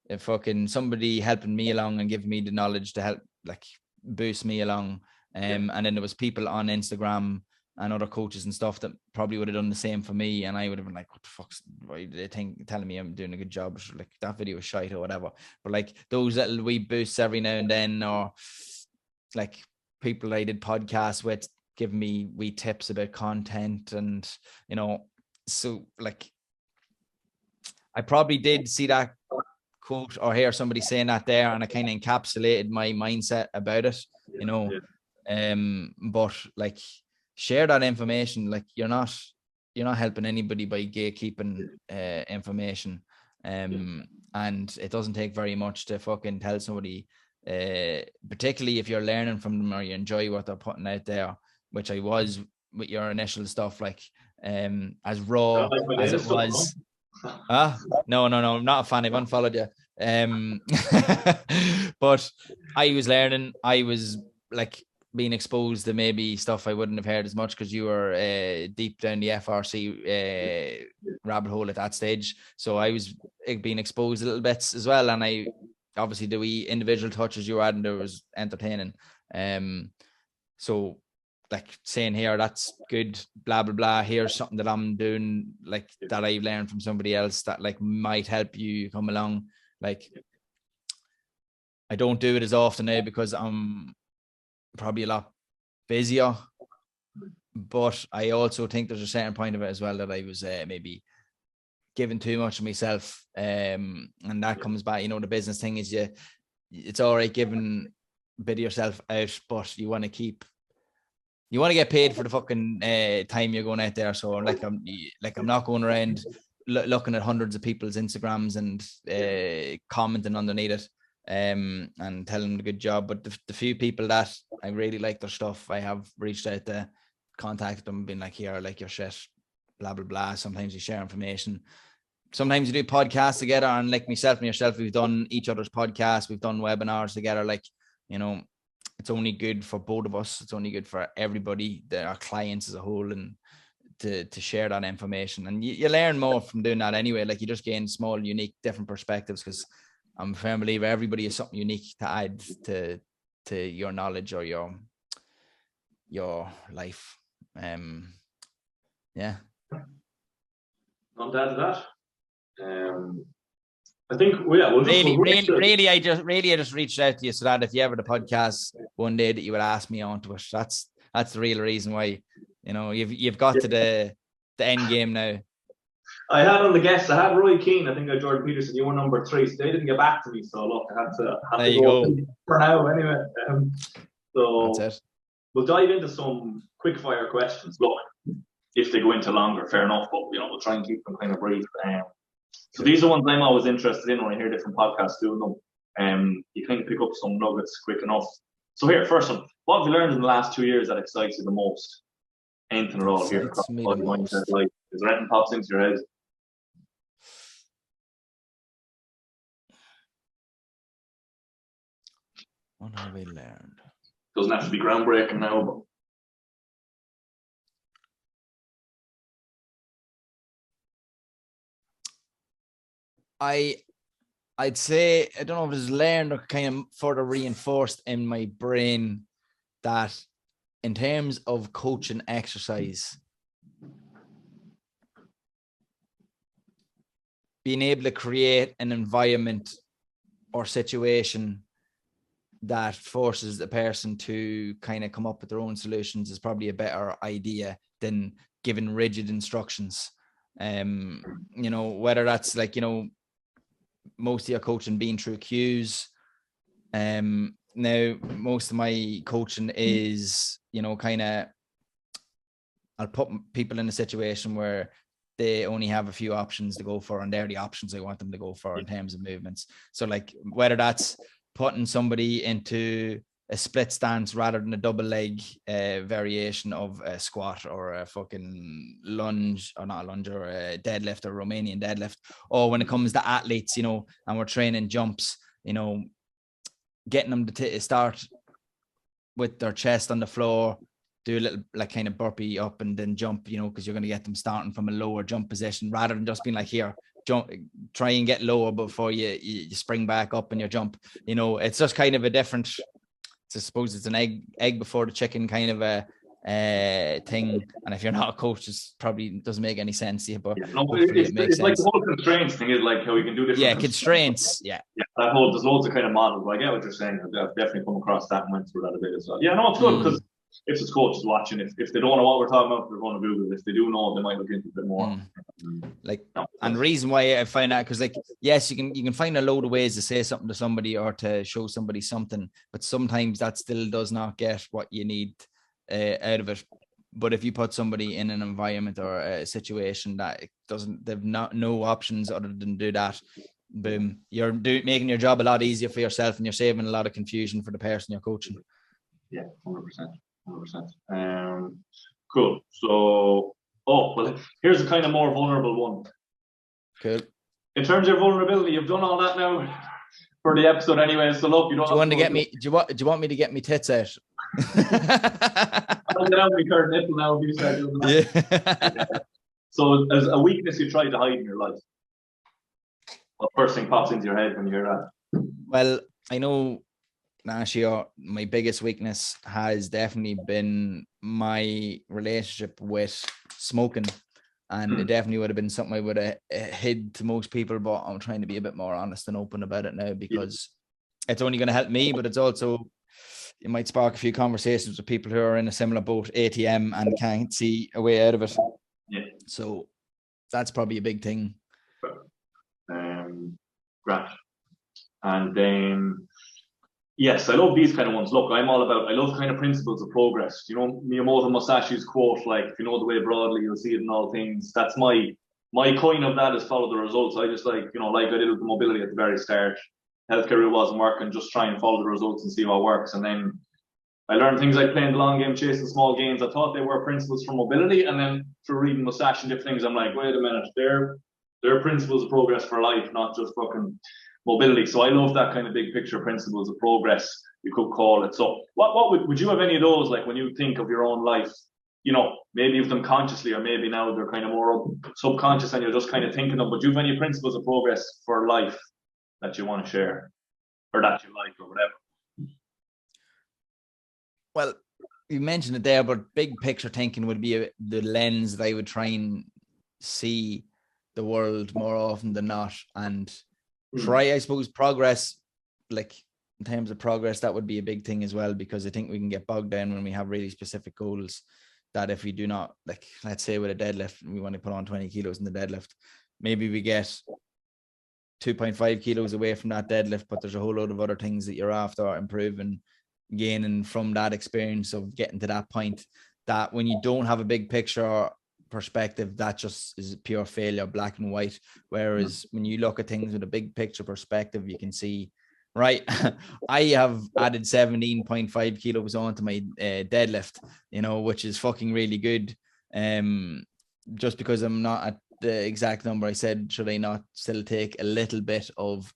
if fucking somebody helping me along and giving me the knowledge to help, like, boost me along. And then there was people on Instagram and other coaches and stuff that probably would have done the same for me, and I would have been like, what the fuck's, why they think, telling me I'm doing a good job? Like, that video was shite or whatever. But like, those little wee boosts every now and then, or like people I did podcasts with giving me wee tips about content, and, you know, so like, I probably did see that quote or hear somebody saying that there, and I kind of encapsulated my mindset about it, you know. But like, share that information. Like, you're not helping anybody by gatekeeping information. And it doesn't take very much to fucking tell somebody, particularly if you're learning from them or you enjoy what they're putting out there, which I was with your initial stuff, like, as raw as it was. No, I'm not a fan. I've unfollowed you. But I was learning. I was like being exposed to maybe stuff I wouldn't have heard as much because you were deep down the FRC rabbit hole at that stage. So I was being exposed a little bits as well. And I obviously, the wee individual touches you were adding there was entertaining. So like, saying here, that's good, blah, blah, blah. Here's something that I'm doing, like, that I've learned from somebody else that like might help you come along. Like, I don't do it as often now because I'm probably a lot busier, but I also think there's a certain point of it as well that I was maybe giving too much of myself, and that comes back, you know, the business thing is, it's all right giving a bit of yourself out, but you want to get paid for the fucking time you're going out there. So like, I'm not going around looking at hundreds of people's Instagrams and commenting underneath it, and telling them a good job. But the few people that I really like their stuff, I have reached out to, contact them, been like, here, I like your shit, blah, blah, blah. Sometimes you share information. Sometimes you do podcasts together, and like myself and yourself, we've done each other's podcasts, we've done webinars together. Like, you know, it's only good for both of us. It's only good for everybody, our clients as a whole, and to share that information. And you learn more from doing that anyway. Like, you just gain small, unique, different perspectives, because I'm a firm believer everybody has something unique to add to your knowledge or your life. Yeah. Not to add to that. I think I just reached out to you so that if you ever the podcast one day that you would ask me onto it. That's the real reason why, you know, you've got to the end game now. I had on the guests, I had Roy Keane, I think I Jordan Peterson, you were number 3, so they didn't get back to me, so look, I had to go for now anyway. So that's it. We'll dive into some quick fire questions. Look, if they go into longer, fair enough, but you know, we'll try and keep them kind of brief. So these are ones I'm always interested in when I hear different podcasts doing them. You kind of pick up some nuggets quick enough. So here, first one, what have you learned in the last 2 years that excites you the most? Anything at all here? Like, is there anything pops into your head? What have we learned? Doesn't have to be groundbreaking now, but I'd say, I don't know if it's learned or kind of further reinforced in my brain, that in terms of coaching exercise, being able to create an environment or situation that forces the person to kind of come up with their own solutions is probably a better idea than giving rigid instructions. You know, whether that's like, you know, most of your coaching being through cues. Now, most of my coaching is, you know, kind of, I'll put people in a situation where they only have a few options to go for, and they're the options I want them to go for in terms of movements. So like whether that's putting somebody into a split stance rather than a double leg variation of a squat or a fucking lunge, or not a lunge, or a deadlift or Romanian deadlift. Or when it comes to athletes, you know, and we're training jumps, you know, getting them to start with their chest on the floor, do a little like kind of burpee up and then jump, you know, because you're going to get them starting from a lower jump position rather than just being like, here, jump, try and get lower before you spring back up and you jump. You know, it's just kind of a different, I suppose it's an egg before the chicken kind of a thing. And if you're not a coach, it probably doesn't make any sense to you, but it makes sense. Like the whole constraints thing is like how you can do different. Yeah, constraints. Yeah, that whole, there's loads of kind of models. I get what you're saying. I've definitely come across that and went through that a bit as well. Yeah, no, it's good because if it's coaches watching, if they don't know what we're talking about, they're going to Google it. If they do know, they might look into it a bit more. Like, and the reason why I find that, because like, yes, you can find a load of ways to say something to somebody or to show somebody something, but sometimes that still does not get what you need out of it. But if you put somebody in an environment or a situation that they've no options other than do that, boom, you're making your job a lot easier for yourself, and you're saving a lot of confusion for the person you're coaching. Yeah, 100%. Cool. So, well, here's a kind of more vulnerable one. Cool. In terms of vulnerability, you've done all that now for the episode anyway. So look, you don't. Do you want to get me? Do you want me to get me tits out? I'll get out my current nipple now if you start doing that. Yeah. So, as a weakness you try to hide in your life, what first thing pops into your head when you hear that? Well, I know. Last year, my biggest weakness has definitely been my relationship with smoking. And it definitely would have been something I would have hid to most people, but I'm trying to be a bit more honest and open about it now, because it's only going to help me, but it's also, it might spark a few conversations with people who are in a similar boat, ATM, and can't see a way out of it. Yeah. So that's probably a big thing. Great. And then, yes, I love these kind of ones. Look, I love kind of principles of progress. You know, Miyamoto Musashi's quote, like, if you know the way broadly, you'll see it in all things. That's my coin of that is follow the results. I just like, you know, like I did with the mobility at the very start. Healthcare wasn't working, just try and follow the results and see what works. And then I learned things like playing the long game, chasing small gains. I thought they were principles for mobility. And then through reading Musashi and different things, I'm like, wait a minute, they're principles of progress for life, not just fucking mobility. So I love that kind of big picture principles of progress, you could call it. So what would you have any of those, like when you think of your own life, you know, maybe of them consciously, or maybe now they're kind of more subconscious and you're just kind of thinking of, but do you have any principles of progress for life that you want to share, or that you like, or whatever? Well, you mentioned it there, but big picture thinking would be the lens that I would try and see the world more often than not, and try, I suppose, progress, like in terms of progress, that would be a big thing as well, because I think we can get bogged down when we have really specific goals that if we do not, like, let's say with a deadlift, we want to put on 20 kilos in the deadlift, maybe we get 2.5 kilos away from that deadlift, but there's a whole load of other things that you're after improving, gaining from that experience of getting to that point, that when you don't have a big picture perspective, that just is pure failure, black and white. Whereas when you look at things with a big picture perspective, you can see, right, I have added 17.5 kilos onto my deadlift, you know, which is fucking really good. Just because I'm not at the exact number I said, should I not still take a little bit of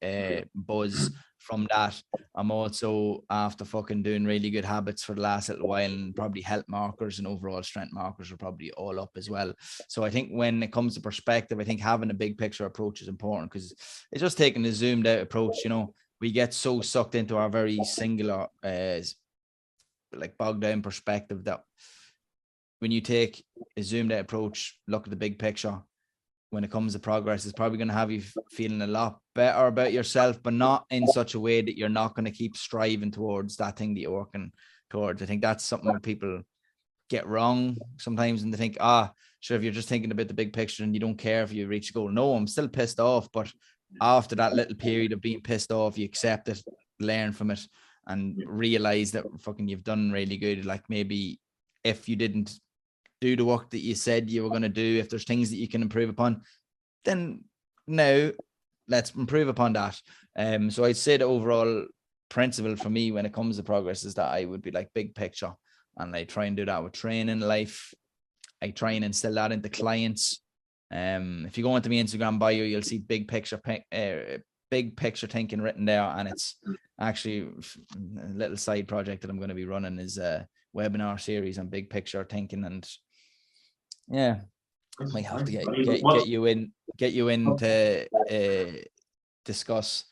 buzz from that? I'm also after fucking doing really good habits for the last little while, and probably health markers and overall strength markers are probably all up as well. So I think when it comes to perspective, I think having a big picture approach is important, because it's just taking a zoomed out approach. You know, we get so sucked into our very singular, like bogged down perspective, that when you take a zoomed out approach, look at the big picture, when it comes to progress, it's probably going to have you feeling a lot better about yourself, but not in such a way that you're not going to keep striving towards that thing that you're working towards. I think that's something people get wrong sometimes, and they think, sure, if you're just thinking about the big picture and you don't care if you reach the goal. No, I'm still pissed off, but after that little period of being pissed off, you accept it, learn from it, and realize that fucking you've done really good. Like maybe if you didn't do the work that you said you were going to do. If there's things that you can improve upon, then now let's improve upon that. So I'd say the overall principle for me when it comes to progress is that I would be like big picture, and I try and do that with training life. I try and instill that into clients. If you go into my Instagram bio, you'll see big picture thinking written there, and it's actually a little side project that I'm going to be running is a webinar series on big picture thinking. And yeah, might have to get you in to discuss.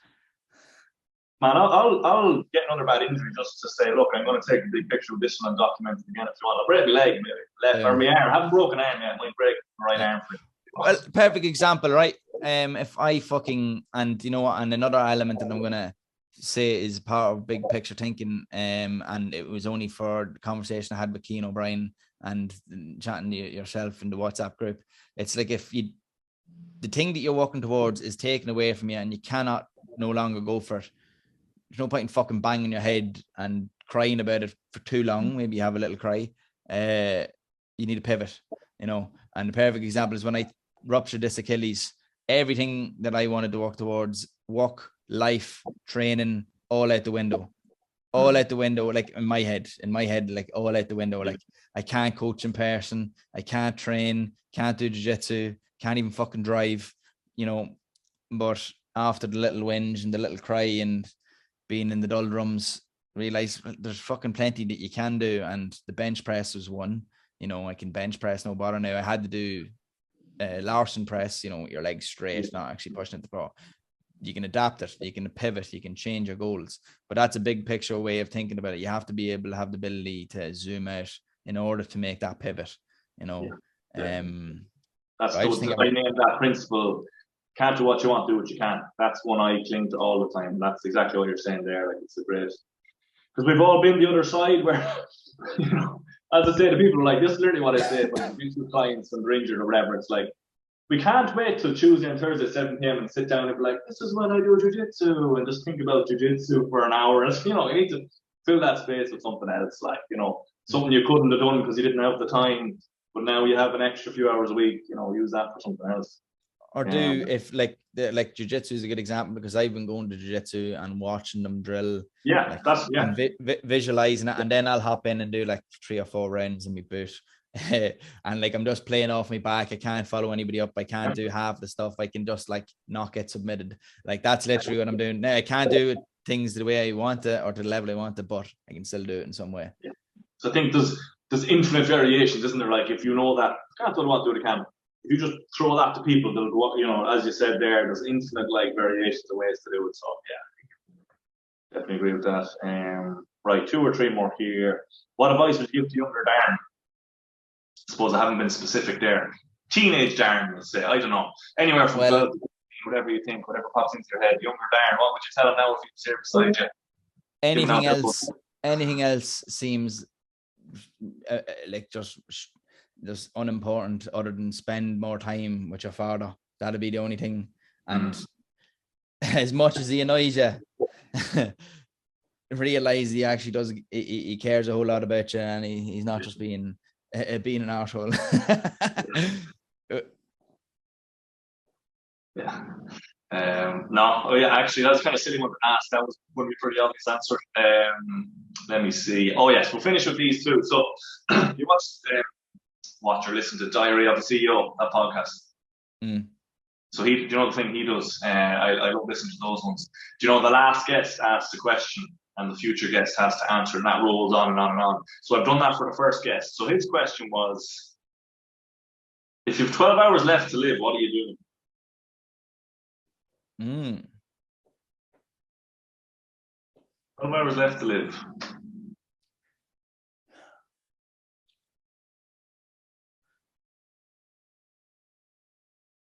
Man, I'll get another bad injury just to say, look, I'm going to take a big picture of this one and document it again if you want. I'll break my leg, maybe. Or my arm. I haven't broken arm yet. I might break my right arm for it. Well, perfect example, right? If I fucking, and you know what, and another element that I'm going to say is part of big picture thinking, and it was only for the conversation I had with Keane O'Brien and chatting to yourself in the WhatsApp group. It's like if the thing that you're working towards is taken away from you and you cannot no longer go for it, there's no point in fucking banging your head and crying about it for too long. Maybe you have a little cry. You need to pivot, you know. And the perfect example is when I ruptured this Achilles, everything that I wanted to work towards, work, life, training, all out the window. All out the window, like in my head, like all out the window. Like I can't coach in person, I can't train, can't do jiu-jitsu, can't even fucking drive, you know. But after the little whinge and the little cry and being in the doldrums, realize there's fucking plenty that you can do. And the bench press was one, you know, I can bench press no bother now. I had to do Larson press, you know, with your legs straight, not actually pushing at the floor. You can adapt it, you can pivot, you can change your goals. But that's a big picture way of thinking about it. You have to be able to have the ability to zoom out in order to make that pivot, you know. Yeah. That's I named that principle. Can't do what you want, do what you can. That's one I cling to all the time. That's exactly what you're saying there. Like, it's a great, because we've all been the other side where, you know, as I say to people, like, this is literally what I say when I'm with clients and they're injured or whatever. It's like, we can't wait till Tuesday and Thursday, 7 p.m. and sit down and be like, this is when I do jiu-jitsu, and just think about jiu-jitsu for an hour. And, you know, you need to fill that space with something else, like, you know, something you couldn't have done because you didn't have the time, but now you have an extra few hours a week, you know, use that for something else. Or do if like jiu-jitsu is a good example, because I've been going to jiu-jitsu and watching them drill. Yeah, like, that's and visualizing it, and then I'll hop in and do like 3 or 4 rounds in my boot. And like I'm just playing off my back. I can't follow anybody up. I can't do half the stuff. I can just like not get submitted. Like that's literally what I'm doing now. I can't do things the way I want it or to the level I want it, but I can still do it in some way. Yeah. So I think there's infinite variations, isn't there? Like if you know that I can't do what to do, I can. If you just throw that to people, they'll go, you know, as you said there, there's infinite like variations of ways to do it. So yeah, definitely agree with that. Right, 2 or 3 more here. What advice would you give to younger Darren? I suppose I haven't been specific there. Teenage Darren, let's say, I don't know. Anywhere from 12 to 15, whatever you think, whatever pops into your head. Younger Darren, what would you tell him now if he was here beside you? Anything else seems like just unimportant other than spend more time with your father. That'll be the only thing. And as much as he annoys you, realize he actually does, he cares a whole lot about you, and he's not just being an arsehole. Actually, that's kind of silly one to ask. That was one of the pretty obvious answer. Let me see. Oh yes, we'll finish with these 2. So you watch or listen to Diary of a CEO, that podcast. So do you know the thing he does? I love listening to those ones. Do you know the last guest asks the question and the future guest has to answer, and that rolls on and on and on. So I've done that for the first guest. So his question was, if you have 12 hours left to live, what are you doing? 12 hours left to live.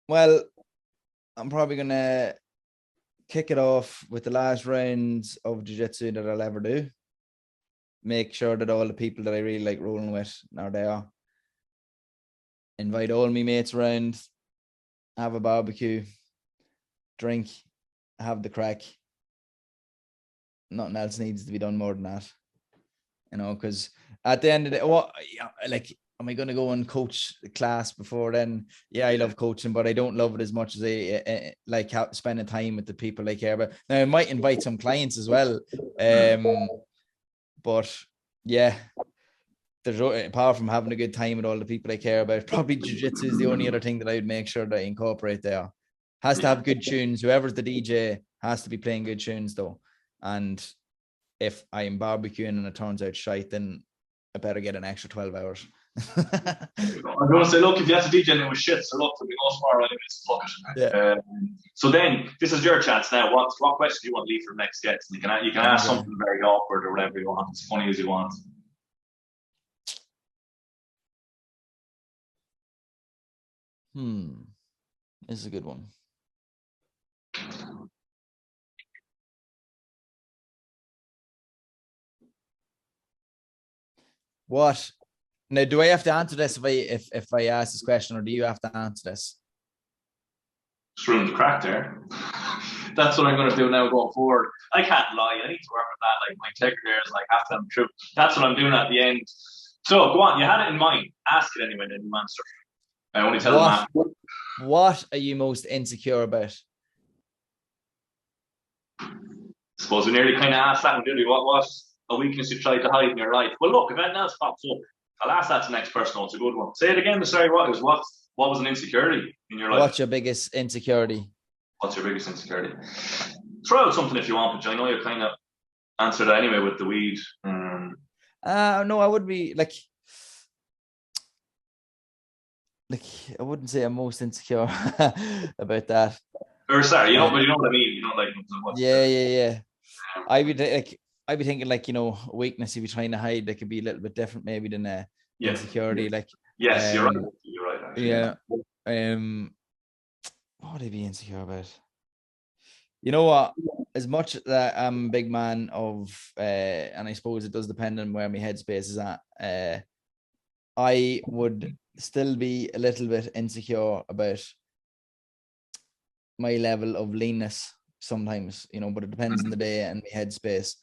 Well, I'm probably going to kick it off with the last rounds of jiu-jitsu that I'll ever do. Make sure that all the people that I really like rolling with are there. Invite all my mates around, have a barbecue, drink, have the crack. Nothing else needs to be done more than that. You know, because at the end of the day, am I going to go and coach the class before then? Yeah, I love coaching, but I don't love it as much as I like spending time with the people I care about. Now, I might invite some clients as well. But yeah, there's, apart from having a good time with all the people I care about, probably jiu-jitsu is the only other thing that I would make sure that I incorporate there. Has to have good tunes. Whoever's the DJ has to be playing good tunes though. And if I am barbecuing and it turns out shite, then I better get an extra 12 hours. I'm going to say, look, if you have to DJ and it was shit, so look, there'll be no tomorrow anyways, fuck it. Yeah. So then, this is your chance now. What question do you want to leave for the next guest? You can ask something very awkward or whatever you want, as funny as you want. This is a good one. What? Now, do I have to answer this if I ask this question, or do you have to answer this? Just ruined the crack there. That's what I'm going to do now going forward. I can't lie. I need to work on that. Like, my integrity there is like half the truth. That's what I'm doing at the end. So go on. You had it in mind. Ask it anyway, then you answer. I only tell them. What are you most insecure about? I suppose we nearly kind of asked that one, did we? What was a weakness you tried to hide in your life? Well, look, if anything else pops up, I'll ask that to the next person. It's a good one. Say it again. Sorry, what was an insecurity in your life? What's your biggest insecurity? What's your biggest insecurity? Throw out something if you want, but I know you kind of answered that anyway with the weed. No, I would be like I wouldn't say I'm most insecure about that. Or sorry, but you know what I mean. You know, like yeah. I'd be thinking like, weakness you'd be trying to hide that could be a little bit different maybe than insecurity. Like yes, you're right. You're right. Actually. Yeah. What would I be insecure about? You know what? As much that I'm a big man of, and I suppose it does depend on where my headspace is at. I would still be a little bit insecure about my level of leanness sometimes, but it depends on the day and my headspace,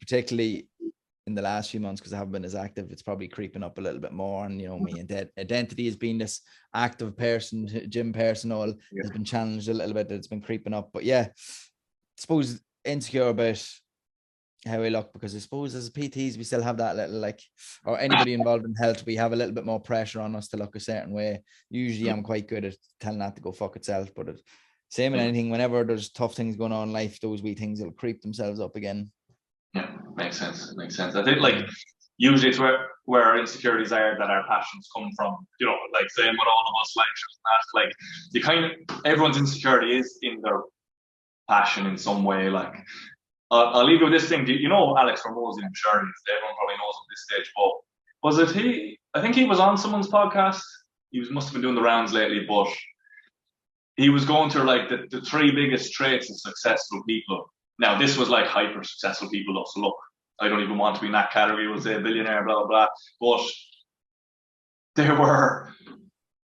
particularly in the last few months, because I haven't been as active. It's probably creeping up a little bit more. And, my identity as being this active person, gym person, has been challenged a little bit. It's been creeping up. But yeah, I suppose insecure about how I look, because I suppose as PTs, we still have that little, or anybody involved in health, we have a little bit more pressure on us to look a certain way. Usually I'm quite good at telling that to go fuck itself, but same in anything, whenever there's tough things going on in life, those wee things will creep themselves up again. Yeah, makes sense. I think usually it's where our insecurities are that our passions come from. Like saying with all of us lectures, everyone's insecurity is in their passion in some way. Like I'll leave you with this thing. You know Alex Hormozy, I'm sure everyone probably knows at this stage, but was it he? I think he was on someone's podcast. Must have been doing the rounds lately, but he was going through the three biggest traits of successful people. Now, this was hyper successful people though. So look, I don't even want to be in that category. We'll say a billionaire, blah, blah, blah. But there were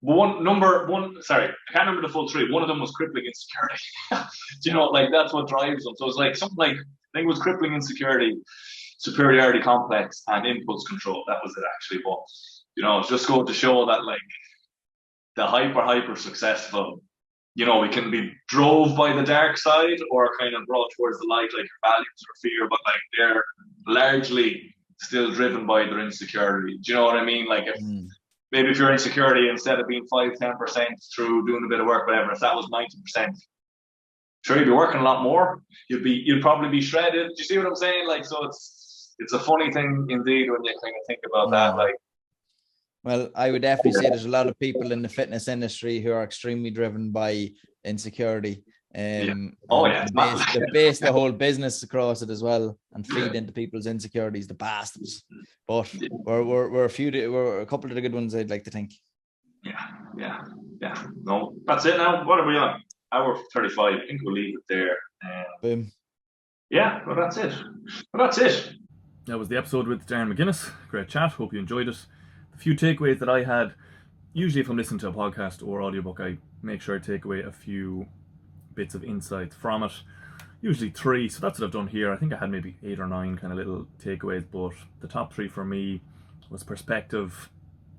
number one, sorry, I can't remember the full three. One of them was crippling insecurity. That's what drives them. So it's something I think it was crippling insecurity, superiority complex, and impulse control. That was it actually. But, it's just going to show that the hyper successful, we can be drove by the dark side or kind of brought towards the light, like your values or fear, but they're largely still driven by their insecurity. Do you know what I mean? Maybe if your insecurity, instead of being 5-10% through doing a bit of work, whatever, if that was 90%, sure, you'd be working a lot more. You'd probably be shredded. Do you see what I'm saying? So it's a funny thing indeed when you kind of think about that. Well, I would definitely say there's a lot of people in the fitness industry who are extremely driven by insecurity. They base the whole business across it as well and feed into people's insecurities, the bastards. But we're a couple of the good ones, I'd like to think. Yeah. No, that's it now. What are we on? Hour 35. I think we'll leave it there. Boom. Yeah, well, that's it. That was the episode with Darren McGuinness. Great chat. Hope you enjoyed it. The few takeaways that I had, usually if I'm listening to a podcast or audiobook, I make sure I take away a few bits of insight from it. Usually 3, so that's what I've done here. I think I had maybe 8 or 9 kind of little takeaways, but the top 3 for me was perspective,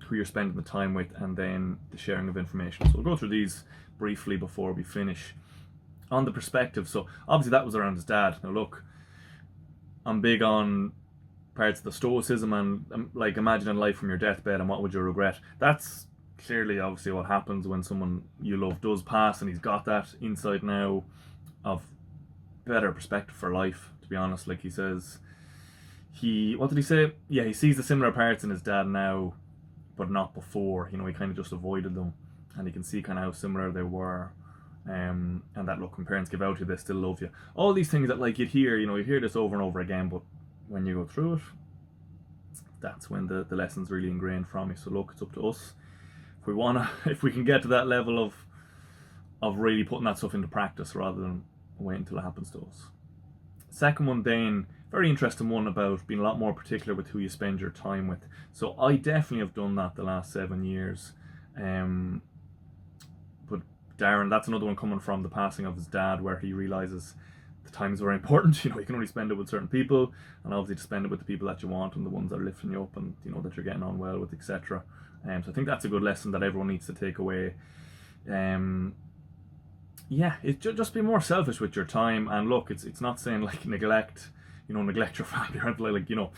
who you're spending the time with, and then the sharing of information. So we'll go through these briefly before we finish. On the perspective, so obviously that was around his dad. Now look, I'm big on parts of the stoicism and like imagining life from your deathbed and what would you regret. That's clearly obviously what happens when someone you love does pass, and he's got that insight now of better perspective for life, to be honest. Like he says, what did he say? Yeah, he sees the similar parts in his dad now, but not before. You know, he kind of just avoided them, and he can see kind of how similar they were. And that, look, when parents give out to you, they still love you. All these things that like you'd hear, you know, you hear this over and over again, but when you go through it, that's when the lesson's really ingrained from you. So look, it's up to us. If we can get to that level of really putting that stuff into practice rather than waiting until it happens to us. Second one then, very interesting one about being a lot more particular with who you spend your time with. So I definitely have done that the last 7 years. But Darren, that's another one coming from the passing of his dad, where he realizes the time is very important. You know, you can only spend it with certain people, and obviously to spend it with the people that you want and the ones that are lifting you up and, you know, that you're getting on well with, etc. So I think that's a good lesson that everyone needs to take away. Yeah, just be more selfish with your time. And look, it's not saying like neglect your family or anything like, you know,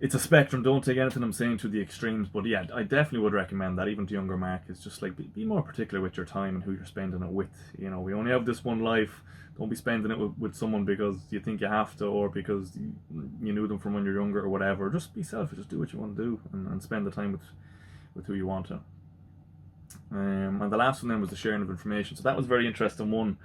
it's a spectrum. Don't take anything I'm saying to the extremes, but yeah, I definitely would recommend that, even to younger Mark. It's just like be more particular with your time and who you're spending it with. You know, we only have this one life. Don't be spending it with someone because you think you have to, or because you knew them from when you're younger or whatever. Just be selfish. Just do what you want to do, and spend the time with who you want to. And the last one then was the sharing of information. So that was a very interesting one,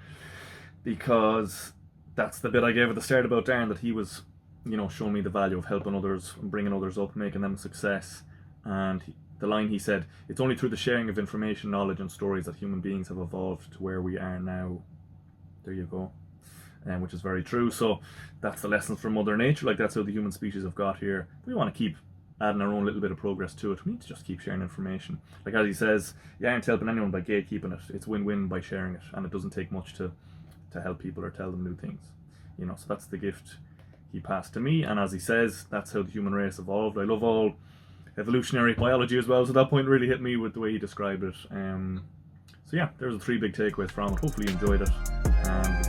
because that's the bit I gave at the start about Darren, that he was, you know, showing me the value of helping others and bringing others up, making them a success. And the line he said, it's only through the sharing of information, knowledge and stories that human beings have evolved to where we are now. There you go. Which is very true. So that's the lessons from Mother Nature. Like, that's how the human species have got here. We want to keep adding our own little bit of progress to it. We need to just keep sharing information. Like as he says, you aren't helping anyone by gatekeeping it. It's win-win by sharing it, and it doesn't take much to help people or tell them new things. You know, so that's the gift he passed to me, and as he says, that's how the human race evolved. I love all evolutionary biology as well, so that point really hit me with the way he described it. So yeah, there's the 3 big takeaways from it. Hopefully you enjoyed it, and